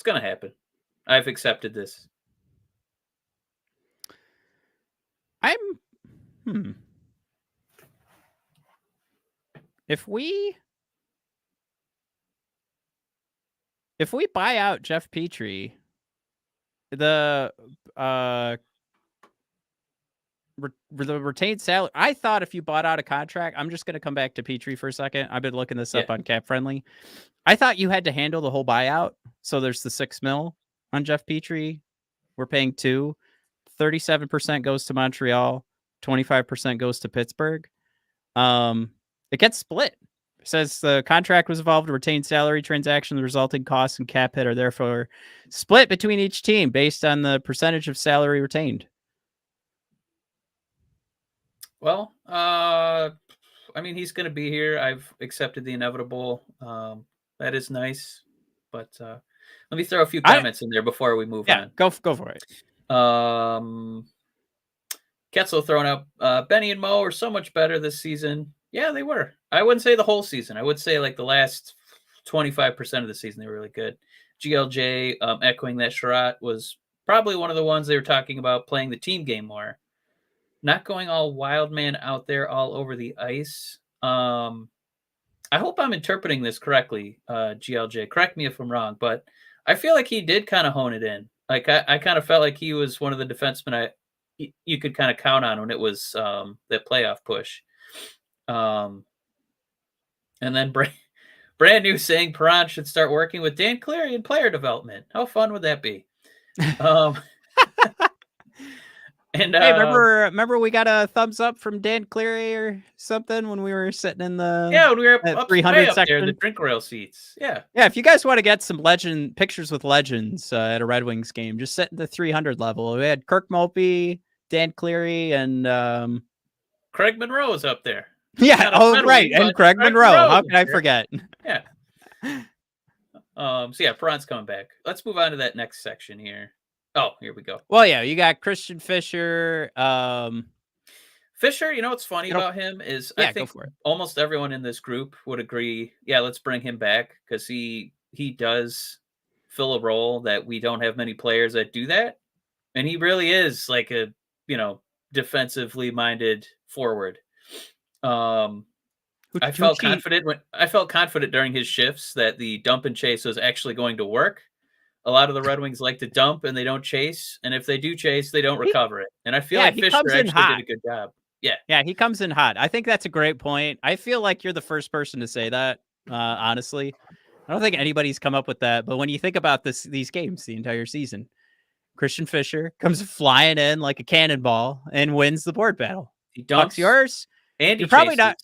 going to happen. I've accepted this. If we buy out Jeff Petrie, the retained salary, I thought if you bought out a contract, I'm just going to come back to Petrie for a second. I've been looking this up on Cap Friendly. I thought you had to handle the whole buyout. So there's the $6 million on Jeff Petrie. We're paying $2 million. 37% goes to Montreal. 25% goes to Pittsburgh. It gets split. It says the contract was involved in retained salary transaction. The resulting costs and cap hit are therefore split between each team based on the percentage of salary retained. Well, I mean, he's going to be here. I've accepted the inevitable. That is nice. But let me throw a few comments in there before we move on. Go for it. Ketzel throwing out Benny and Mo are so much better this season. Yeah, they were. I wouldn't say the whole season. I would say like the last 25% of the season they were really good. GLJ, echoing that Sherratt, was probably one of the ones they were talking about playing the team game more, not going all wild man out there all over the ice. I hope I'm interpreting this correctly, GLJ. Correct me if I'm wrong, but I feel like he did kind of hone it in. Like I kind of felt like he was one of the defensemen you could kind of count on when it was that playoff push. And then brand new saying Perron should start working with Dan Cleary in player development. How fun would that be? And hey, remember we got a thumbs up from Dan Cleary or something when we were sitting in the when we were up 300 up section there, the drink rail seats. Yeah. If you guys want to get some pictures with legends at a Red Wings game, just sit at the 300 level. We had Kirk Mulpey, Dan Cleary, and Craig Monroe is up there. Yeah. Right. And Craig Monroe. How can I forget? Yeah. So yeah, Perron's coming back. Let's move on to that next section here. Oh, here we go. Well, yeah, you got Christian Fischer. Fischer, you know what's funny about him is I think almost everyone in this group would agree, yeah, let's bring him back because he does fill a role that we don't have many players that do that. And he really is like a, defensively minded forward. I felt confident during his shifts that the dump and chase was actually going to work. A lot of the Red Wings like to dump and they don't chase. And if they do chase, they don't recover it. And I feel like Fischer actually did a good job. Yeah. Yeah, he comes in hot. I think that's a great point. I feel like you're the first person to say that, honestly. I don't think anybody's come up with that. But when you think about these games, the entire season, Christian Fischer comes flying in like a cannonball and wins the board battle. He dunks yours. And you're probably not.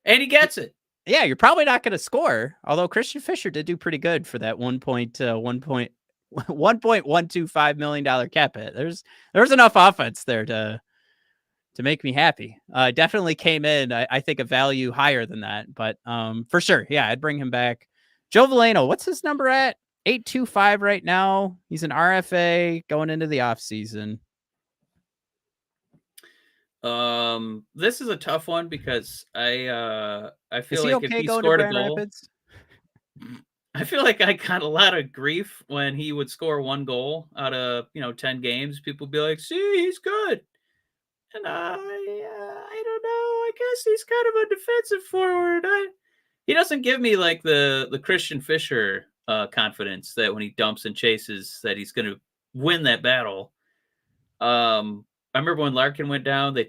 And he gets it. Yeah, you're probably not going to score. Although Christian Fischer did do pretty good for that $1.125 million cap hit. There's enough offense there to make me happy. Definitely came in, I think, a value higher than that. But for sure, yeah, I'd bring him back. Joe Veleno, what's his number at? 825 right now. He's an RFA going into the offseason. This is a tough one because I feel like okay if he scored a goal, I feel like I got a lot of grief when he would score one goal out of 10 games. People be like, "See, he's good," and I don't know. I guess he's kind of a defensive forward. He doesn't give me like the Christian Fischer confidence that when he dumps and chases that he's going to win that battle. I remember when Larkin went down, they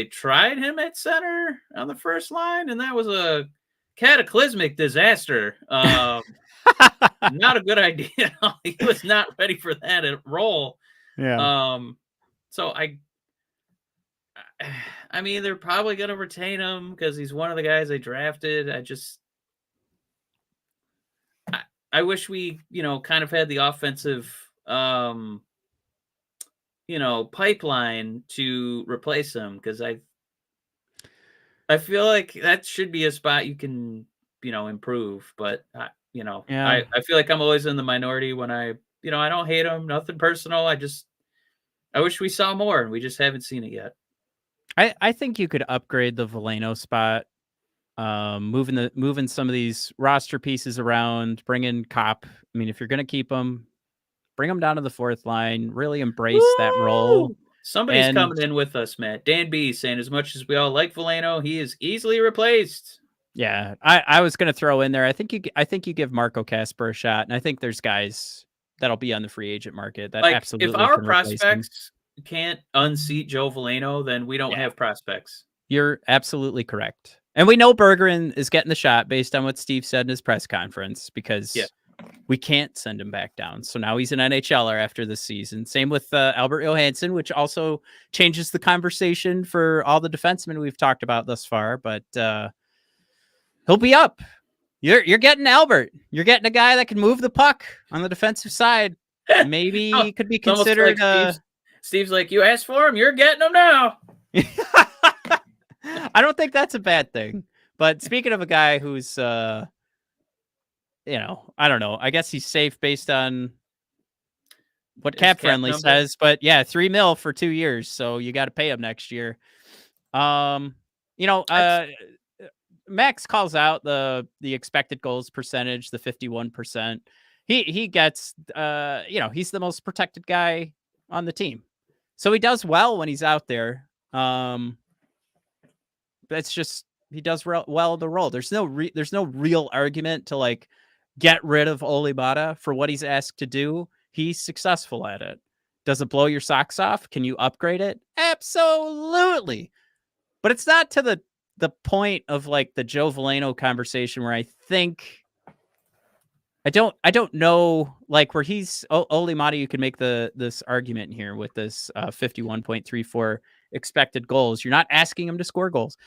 tried him at center on the first line, and that was a cataclysmic disaster. Not a good idea. He was not ready for that role. Yeah. So I mean, they're probably going to retain him because he's one of the guys they drafted. I wish we, kind of had the offensive, pipeline to replace him because I feel like that should be a spot you can, improve. But I feel like I'm always in the minority when I don't hate him, nothing personal. I wish we saw more and we just haven't seen it yet. I think you could upgrade the Veleno spot, moving some of these roster pieces around, bring in Kopp. I mean, if you're going to keep him, bring him down to the fourth line, really embrace that role. Somebody's coming in with us, Matt. Dan B saying, as much as we all like Veleno, he is easily replaced. Yeah, I was going to throw in there. I think you give Marco Kasper a shot, and I think there's guys that'll be on the free agent market that absolutely. If our prospects can't unseat Joe Veleno, then we don't have prospects. You're absolutely correct, and we know Bergeron is getting the shot based on what Steve said in his press conference because. Yeah. We can't send him back down. So now he's an NHLer after this season. Same with Albert Johansson, which also changes the conversation for all the defensemen we've talked about thus far. But he'll be up. You're getting Albert. You're getting a guy that can move the puck on the defensive side. Maybe he could be considered. Like Steve's like, you asked for him. You're getting him now. I don't think that's a bad thing. But speaking of a guy who's... I don't know. I guess he's safe based on what Cap Friendly says, but yeah, $3 million for 2 years. So you got to pay him next year. Max calls out the expected goals percentage, the 51%. He gets he's the most protected guy on the team. So he does well when he's out there. That's just he does well the role. There's no real argument to like get rid of Ole Mata for what he's asked to do. He's successful at it. Does it blow your socks off? Can you upgrade it? Absolutely. But it's not to the point of like the Joe Veleno conversation where I think I don't know, like where he's Ole Mata, you can make this argument here with this 51.34 expected goals. You're not asking him to score goals.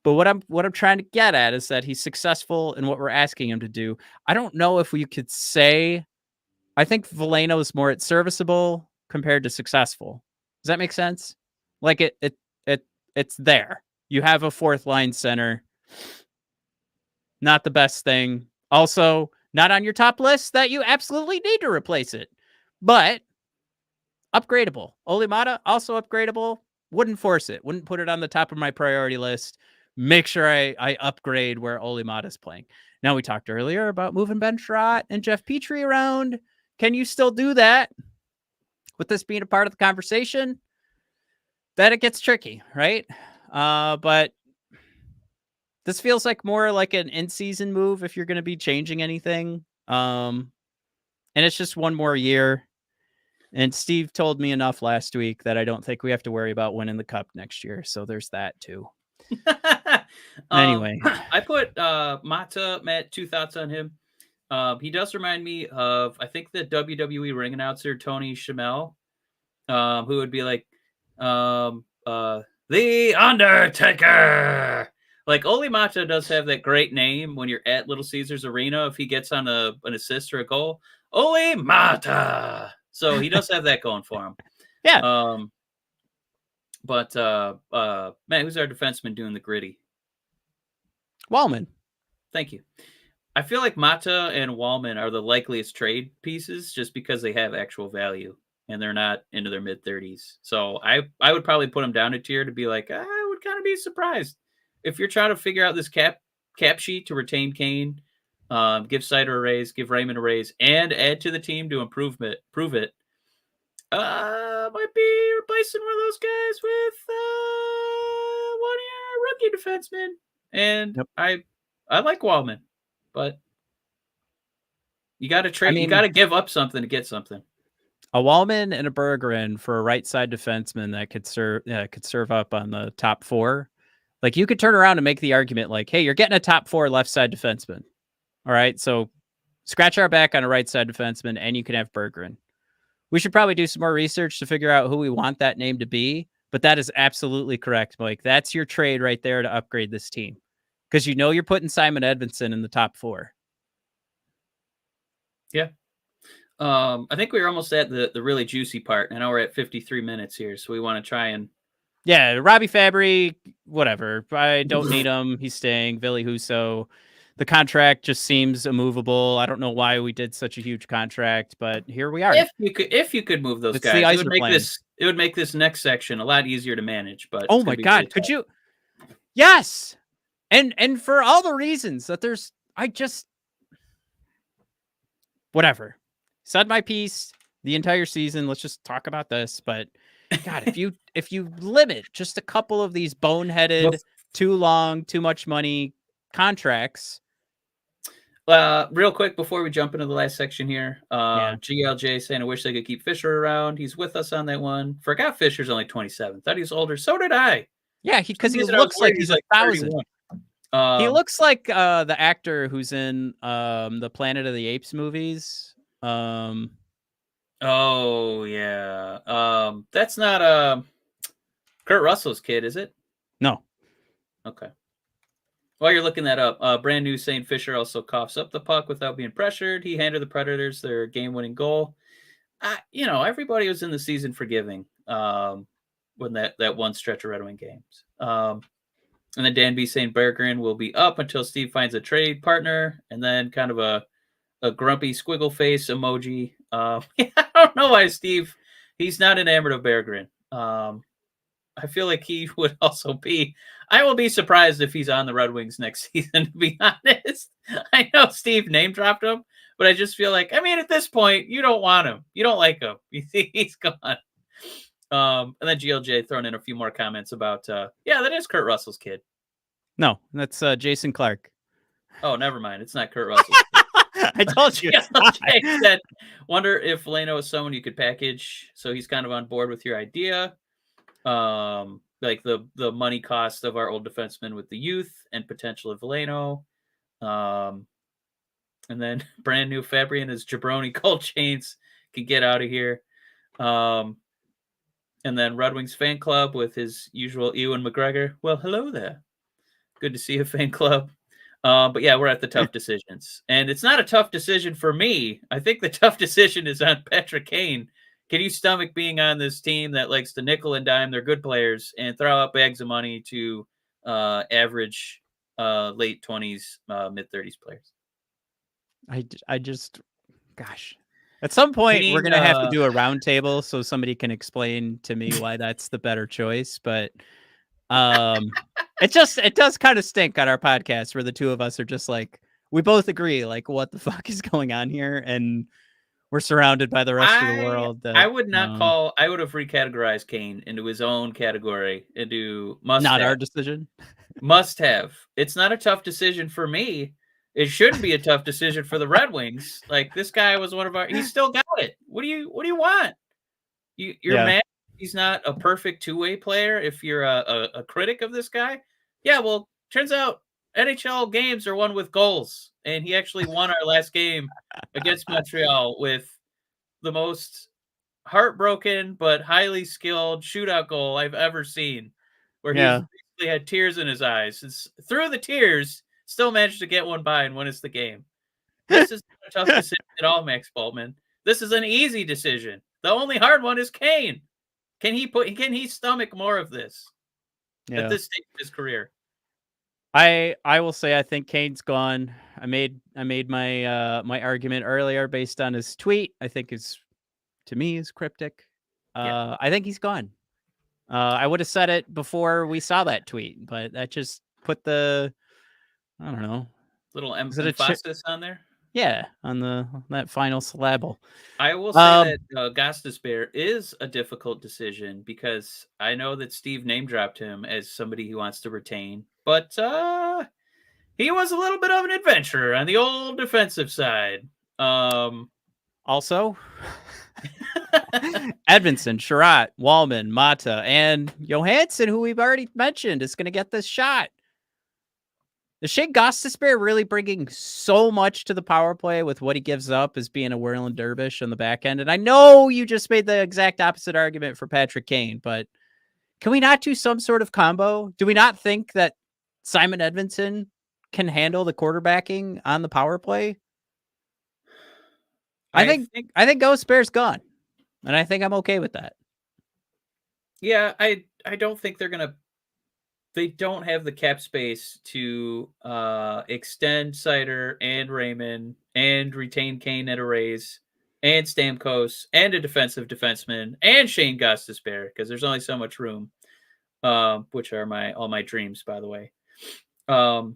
But what I'm trying to get at is that he's successful in what we're asking him to do. I don't know if we could say, I think Veleno is more at serviceable compared to successful. Does that make sense? Like it's there. You have a fourth line center. Not the best thing. Also, not on your top list that you absolutely need to replace it. But upgradable. Ole Mata, also upgradable. Wouldn't force it. Wouldn't put it on the top of my priority list. Make sure I upgrade where Ole Mata's playing. Now, we talked earlier about moving Ben Sherratt and Jeff Petrie around. Can you still do that with this being a part of the conversation? Then it gets tricky, right? But this feels like more like an in-season move if you're going to be changing anything. And it's just one more year. And Steve told me enough last week that I don't think we have to worry about winning the cup next year. So there's that too. Anyway, I put Mata. Matt, two thoughts on him. He does remind me of, I think, the WWE ring announcer Tony Schimmel, who would be like, the Undertaker. Like, Ole Mata does have that great name when you're at Little Caesars Arena. If he gets on an assist or a goal, Ole Mata. So he does have that going for him. Yeah. But man, who's our defenseman doing the gritty? Wallman. Thank you. I feel like Mata and Wallman are the likeliest trade pieces just because they have actual value and they're not into their mid-30s. So I would probably put them down a tier to be like, I would kind of be surprised. If you're trying to figure out this cap sheet to retain Kane, give Seider a raise, give Raymond a raise, and add to the team to prove it, might be replacing one of those guys with one of your rookie defensemen. And yep. I like Wallman, but you got to trade. You got to give up something to get something. A Wallman and a Bergeron for a right side defenseman that could serve up on the top four. Like, you could turn around and make the argument like, hey, you're getting a top four left side defenseman. All right, so scratch our back on a right side defenseman, and you can have Bergeron. We should probably do some more research to figure out who we want that name to be. But that is absolutely correct, Mike. That's your trade right there to upgrade this team. Because you know you're putting Simon Edvinsson in the top four. Yeah. I think we were almost at the really juicy part, and now we're at 53 minutes here, so we want to try and... Yeah, Robbie Fabry, whatever. I don't need him. He's staying. Ville Husso. The contract just seems immovable. I don't know why we did such a huge contract, but here we are. If you could move those guys, it would make this next section a lot easier to manage. But oh my God, could you? Yes, and for all the reasons that whatever. Said my piece the entire season. Let's just talk about this. But God, if you limit just a couple of these boneheaded, too long, too much money contracts. Real quick before we jump into the last section here, GLJ saying I wish they could keep Fisher around. He's with us on that one. Forgot Fisher's only 27. Thought he was older. So did I. Yeah, because he looks like he's like 1,000. He looks like the actor who's in the Planet of the Apes movies. Oh yeah. That's not Kurt Russell's kid, is it? No. Okay. While you're looking that up, brand new saying Fisher also coughs up the puck without being pressured. He handed the Predators their game-winning goal. Everybody was in the season forgiving when that one stretch of Red Wing games. And then Dan B saying Bergeron will be up until Steve finds a trade partner, and then kind of a grumpy squiggle face emoji. I don't know why Steve, he's not enamored of Bergeron. I feel like he would also be. I will be surprised if he's on the Red Wings next season. To be honest, I know Steve name dropped him, but I just feel like, I mean, at this point, you don't want him. You don't like him. He's gone. And then GLJ throwing in a few more comments about, yeah, that is Kurt Russell's kid. No, that's Jason Clark. Oh, never mind. It's not Kurt Russell's kid. I told you. GLJ said, wonder if Veleno is someone you could package. So he's kind of on board with your idea. Like the money cost of our old defenseman with the youth and potential of Veleno. And then brand new Fabrian is Jabroni Cold Chains can get out of here. And then Red Wings fan club with his usual Ewan McGregor. Well, hello there. Good to see you, fan club. But yeah, we're at the tough decisions. And it's not a tough decision for me. I think the tough decision is on Patrick Kane. Can you stomach being on this team that likes to nickel and dime their good players and throw out bags of money to average late 20s, mid 30s players? I just, gosh. At some point, we're going to have to do a roundtable so somebody can explain to me why that's the better choice. But it does kind of stink on our podcast where the two of us are just like, we both agree, like, what the fuck is going on here? And we're surrounded by the rest of the world. I would not call, I would have recategorized Kane into his own category, into must not have. our decision. Must have. It's not a tough decision for me. It shouldn't be a tough decision for the Red Wings. Like, this guy was one of our. He still got it. What do you want? You're mad he's not a perfect two-way player. If you're a critic of this guy, yeah. Well, turns out NHL games are won with goals, and he actually won our last game against Montreal with the most heartbroken but highly skilled shootout goal I've ever seen, where he basically had tears in his eyes. It's through the tears. Still managed to get one by and win us the game. This is not a tough decision at all, Max Boltman. This is an easy decision. The only hard one is Kane. Can he stomach more of this at this stage of his career? I will say I think Kane's gone. I made my my argument earlier based on his tweet. I think to me is cryptic. I think he's gone. I would have said it before we saw that tweet, but that just put the, I don't know, little emphasis on there. Yeah, on that final syllable. I will say that Gostisbehere is a difficult decision because I know that Steve name dropped him as somebody he wants to retain, but he was a little bit of an adventurer on the old defensive side. Also, Edmondson, Sherratt, Wallman, Mata, and Johansson, who we've already mentioned, is going to get this shot. Is Shane Gostisbehere really bringing so much to the power play with what he gives up as being a whirling dervish on the back end? And I know you just made the exact opposite argument for Patrick Kane, but can we not do some sort of combo? Do we not think that Simon Edmondson can handle the quarterbacking on the power play? I think Gostisbehere's gone, and I think I'm okay with that. Yeah, I don't think they don't have the cap space to extend Seider and Raymond and retain Kane at a raise and Stamkos and a defensive defenseman and Shane Gostisbehere because there's only so much room, which are all my dreams, by the way. But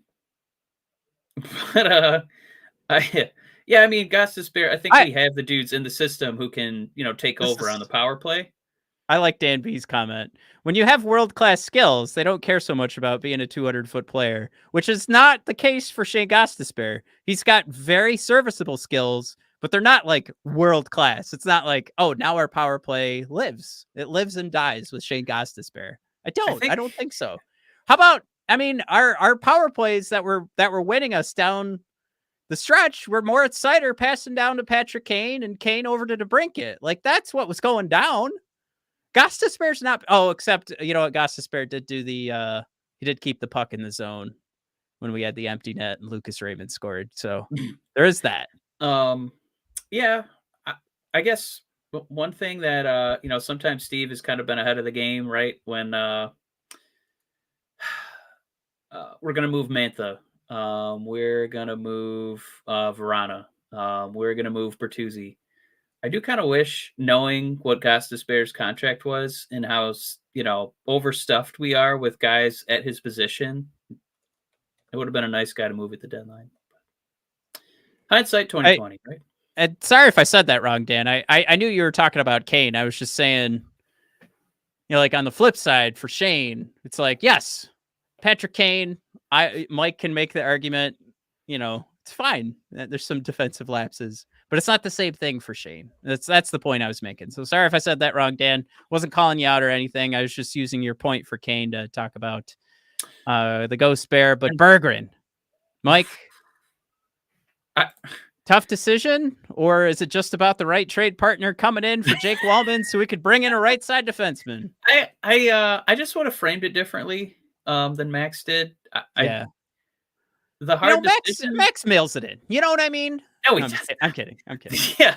I mean, Gostisbehere, I think we have the dudes in the system who can, take over on the power play. I like Dan B's comment. When you have world-class skills, they don't care so much about being a 200-foot player, which is not the case for Shane Gostisbehere. He's got very serviceable skills, but they're not like world-class. It's not like, oh, now our power play lives. It lives and dies with Shane Gostisbehere. I don't think so. How about, I mean, our power plays that were winning us down the stretch were Moritz Seider passing down to Patrick Kane and Kane over to DeBrincat. Like, that's what was going down. Gostisbehere's not. Oh, except you know what? Gostisbehere did do the. He did keep the puck in the zone when we had the empty net and Lucas Raymond scored. So there is that. Yeah, I guess one thing that sometimes Steve has kind of been ahead of the game, right? When we're gonna move Mantha, we're gonna move Verana, we're gonna move Bertuzzi. I do kind of wish, knowing what Gostisbehere's contract was and how, overstuffed we are with guys at his position. It would have been a nice guy to move at the deadline. Hindsight 2020, right? And sorry if I said that wrong, Dan. I knew you were talking about Kane. I was just saying, like on the flip side for Shane, it's like, yes, Patrick Kane, Mike can make the argument, it's fine. There's some defensive lapses, but it's not the same thing for Shane. That's the point I was making. So sorry if I said that wrong, Dan. Wasn't calling you out or anything. I was just using your point for Kane to talk about the Ghost Bear. But Berggren, Mike, tough decision, or is it just about the right trade partner coming in for Jake Wallman so we could bring in a right side defenseman? I just would have framed it differently than Max did. Yeah. The hard decision. Max mails it in. You know what I mean? No, I'm kidding. Yeah.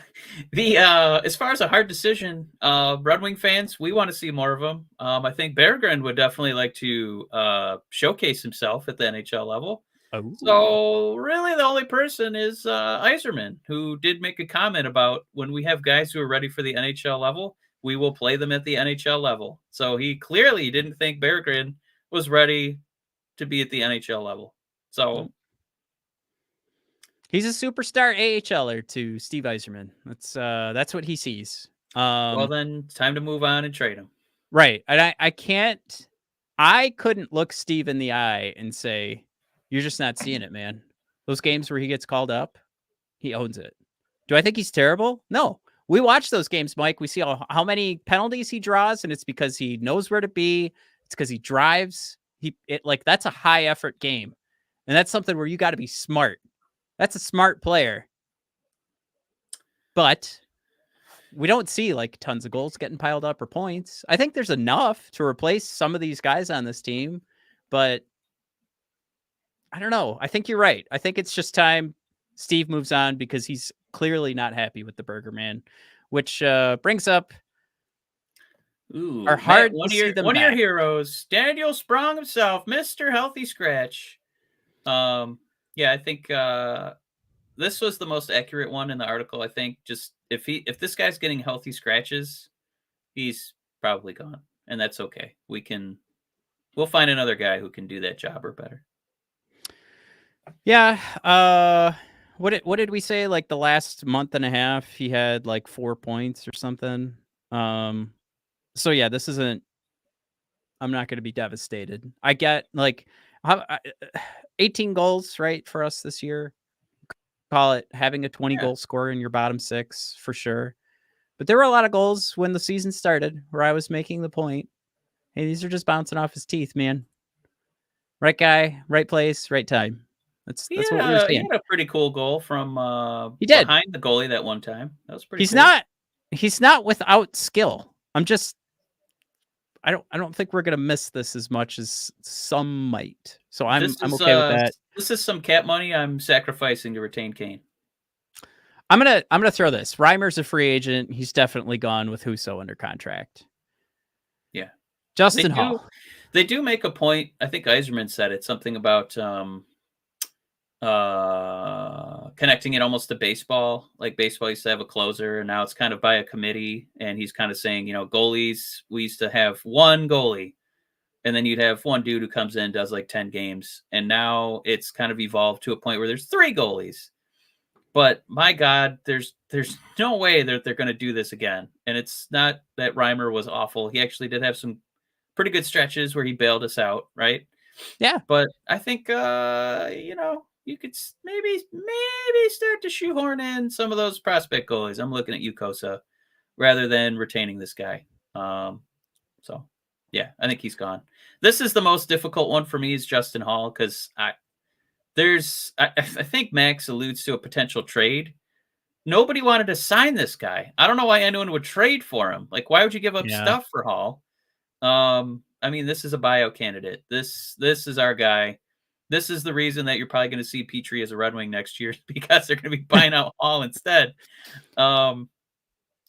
As far as a hard decision, Red Wing fans, we want to see more of him. I think Berggren would definitely like to showcase himself at the NHL level. Oh. So really the only person is Yzerman, who did make a comment about when we have guys who are ready for the NHL level, we will play them at the NHL level. So he clearly didn't think Berggren was ready to be at the NHL level. So he's a superstar AHLer to Steve Yzerman. That's what he sees. Well, then time to move on and trade him. Right. And I couldn't look Steve in the eye and say, you're just not seeing it, man. Those games where he gets called up, he owns it. Do I think he's terrible? No. We watch those games, Mike. We see how many penalties he draws, and it's because he knows where to be. It's because he drives. That's a high effort game. And that's something where you got to be smart. That's a smart player. But we don't see tons of goals getting piled up or points. I think there's enough to replace some of these guys on this team, but I don't know. I think you're right. I think it's just time Steve moves on because he's clearly not happy with the Burger Man, which brings up our hard one of your heroes, Daniel Sprong himself, Mr. Healthy Scratch. I think this was the most accurate one in the article. I think just if this guy's getting healthy scratches, he's probably gone, and that's okay. We'll find another guy who can do that job or better. Yeah. What did we say? The last month and a half, he had 4 points or something. So yeah, this isn't. I'm not going to be devastated. I get 18 goals, right, for us this year. Call it having a 20 goal scorer in your bottom six for sure. But there were a lot of goals when the season started where I was making the point, hey, these are just bouncing off his teeth, man. Right guy, right place, right time. That's what we were saying. He had a pretty cool goal from behind the goalie that one time. That was pretty. He's not without skill. I don't think we're gonna miss this as much as some might. So I'm okay with that. This is some cap money I'm sacrificing to retain Kane. I'm gonna throw this. Reimer's a free agent. He's definitely gone with Husso under contract. Yeah, Justin Hall. They do make a point. I think Yzerman said it, something about connecting it almost to baseball. Like baseball used to have a closer, and now it's kind of by a committee. And he's kind of saying, goalies, we used to have one goalie, and then you'd have one dude who comes in, does 10 games. And now it's kind of evolved to a point where there's 3 goalies. But my God, there's no way that they're going to do this again. And it's not that Reimer was awful. He actually did have some pretty good stretches where he bailed us out, right? Yeah. But I think, you could maybe start to shoehorn in some of those prospect goalies. I'm looking at you, Kosa, rather than retaining this guy. So, yeah, I think he's gone. This is the most difficult one for me is Justin Hall because I think Max alludes to a potential trade. Nobody wanted to sign this guy. I don't know why anyone would trade for him. Why would you give up stuff for Hall? This is a buyout candidate. This is our guy. This is the reason that you're probably going to see Petrie as a Red Wing next year because they're going to be buying out Hall instead. The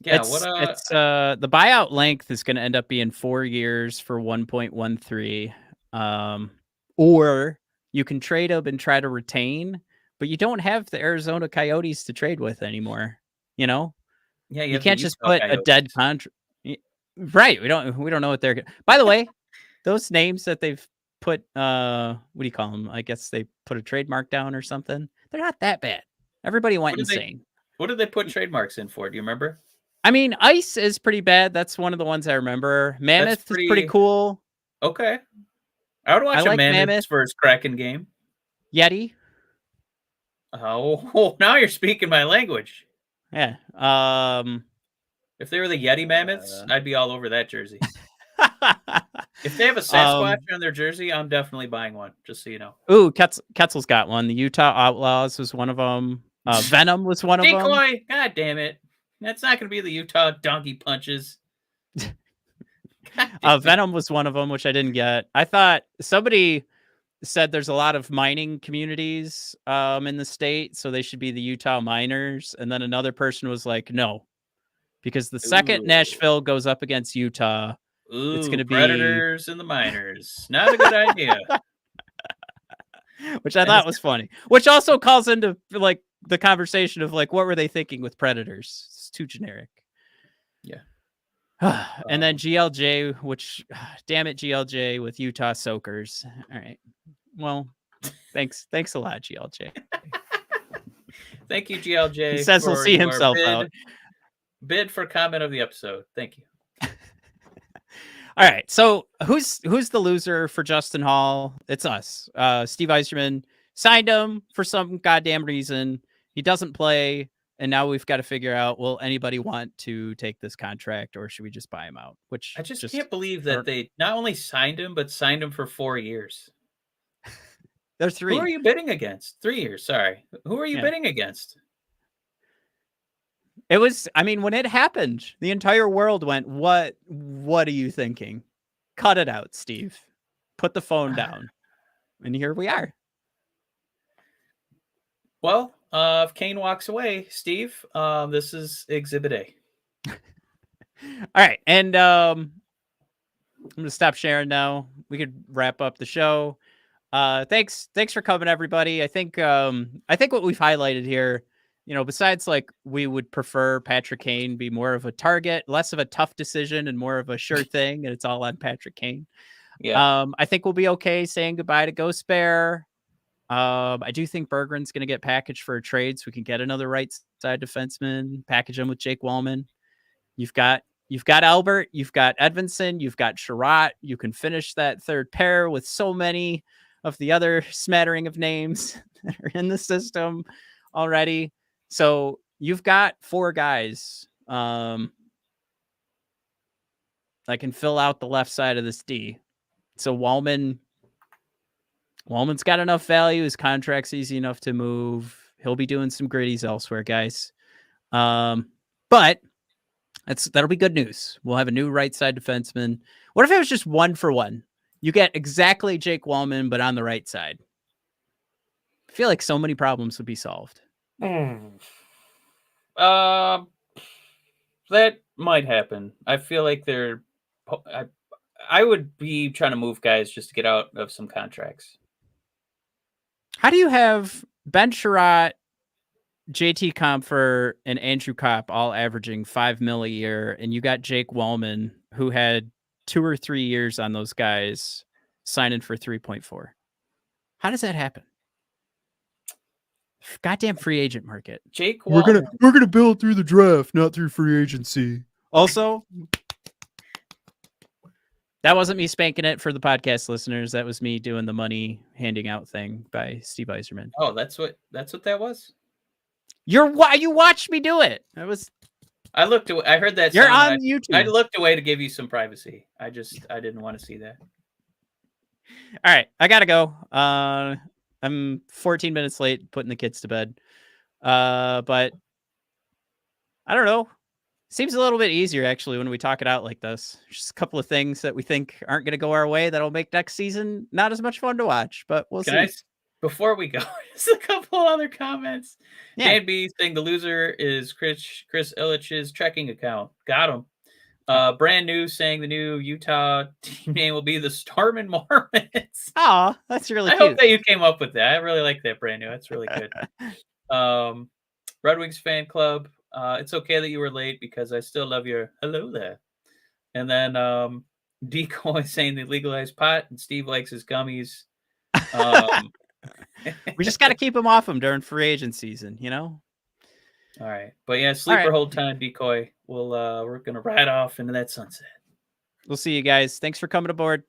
buyout length is going to end up being 4 years for 1.13. Or you can trade him and try to retain, but you don't have the Arizona Coyotes to trade with anymore. Yeah, you can't just put a dead contract. Right. We don't know what they're. By the way, those names that they've put, what do you call them? I guess they put a trademark down or something. They're not that bad. Everybody went insane. What did they put trademarks in for? Do you remember? I mean, Ice is pretty bad. That's one of the ones I remember. That's Mammoth is pretty pretty cool. okay. I would I watch a like Mammoths Mammoth. versus Kraken game. Yeti. Oh, now you're speaking my language. Yeah. If they were the Yeti Mammoths, I'd be all over that jersey. If they have a Sasquatch on their jersey, I'm definitely buying one, just so you know. Ooh, Ketzel's got one. The Utah Outlaws was one of them. Venom was one of them. Decoy! God damn it. That's not going to be the Utah Donkey Punches. Venom was one of them, which I didn't get. I thought somebody said there's a lot of mining communities in the state, so they should be the Utah Miners. And then another person was like, no, because the second Nashville goes up against Utah, it's going to be Predators and the Miners. Not a good idea. Which I thought was funny. Which also calls into like the conversation of like, what were they thinking with Predators? It's too generic. Yeah. And then GLJ, which, damn it, GLJ with Utah Soakers. All right. Well, thanks a lot, GLJ. Thank you, GLJ. He says he'll see himself out. Bid for comment of the episode. Thank you. All right. So who's the loser for Justin Hall? It's us. Steve Yzerman signed him for some goddamn reason. He doesn't play. And now we've got to figure out, will anybody want to take this contract or should we just buy him out? Which I just can't believe that they not only signed him, but signed him for 4 years. They're 3. Who are you bidding against? 3 years. Sorry. Who are you bidding against? It was, I mean, when it happened, the entire world went, what are you thinking? Cut it out, Steve. Put the phone down. And here we are. Well, if Kane walks away, Steve, this is Exhibit A. All right. And I'm going to stop sharing now. We could wrap up the show. Thanks for coming, everybody. I think what we've highlighted here, you know, besides like we would prefer Patrick Kane be more of a target, less of a tough decision and more of a sure thing, and it's all on Patrick Kane. Yeah. I think we'll be okay saying goodbye to Ghost Bear. I do think Berggren's going to get packaged for a trade so we can get another right side defenseman, package him with Jake Wallman. You've got Albert, you've got Edvinsson, you've got Sherratt. You can finish that third pair with so many of the other smattering of names that are in the system already. So you've got 4 guys that can fill out the left side of this D. So Wallman's got enough value. His contract's easy enough to move. He'll be doing some gritties elsewhere, guys. But that'll be good news. We'll have a new right side defenseman. What if it was just 1-for-1? You get exactly Jake Wallman, but on the right side. I feel like so many problems would be solved. That might happen. I feel like I would be trying to move guys just to get out of some contracts. How do you have Ben Sherratt, JT Compher, and Andrew Kopp all averaging $5 million a year, and you got Jake Wallman, who had 2 or 3 years on those guys, signing for 3.4? How does that happen? Goddamn free agent market. Jake Wallman. We're gonna build through the draft, not through free agency. Also, that wasn't me spanking it for the podcast listeners. That was me doing the money handing out thing by Steve Yzerman. Oh, that's what that was? You watched me do it. I looked away. I heard that. You're on YouTube. I looked away to give you some privacy. I didn't want to see that. All right, I gotta go. I'm 14 minutes late putting the kids to bed. But I don't know. Seems a little bit easier actually when we talk it out like this. Just a couple of things that we think aren't going to go our way that'll make next season not as much fun to watch, but we'll see. Before we go, just a couple other comments. Yeah. Dan B saying the loser is Chris Illich's checking account. Got him. Brand new saying the new Utah team name will be the Starman Marmots. Oh, that's really cute. I hope that you came up with that. I really like that, brand new. That's really good. Red Wings fan club. It's okay that you were late because I still love your hello there. And then Decoy saying they legalized pot, and Steve likes his gummies. We just got to keep him off him during free agent season, you know? All right. But yeah, sleeper hold time, Decoy. We're gonna ride off into that sunset. We'll see you guys. Thanks for coming aboard.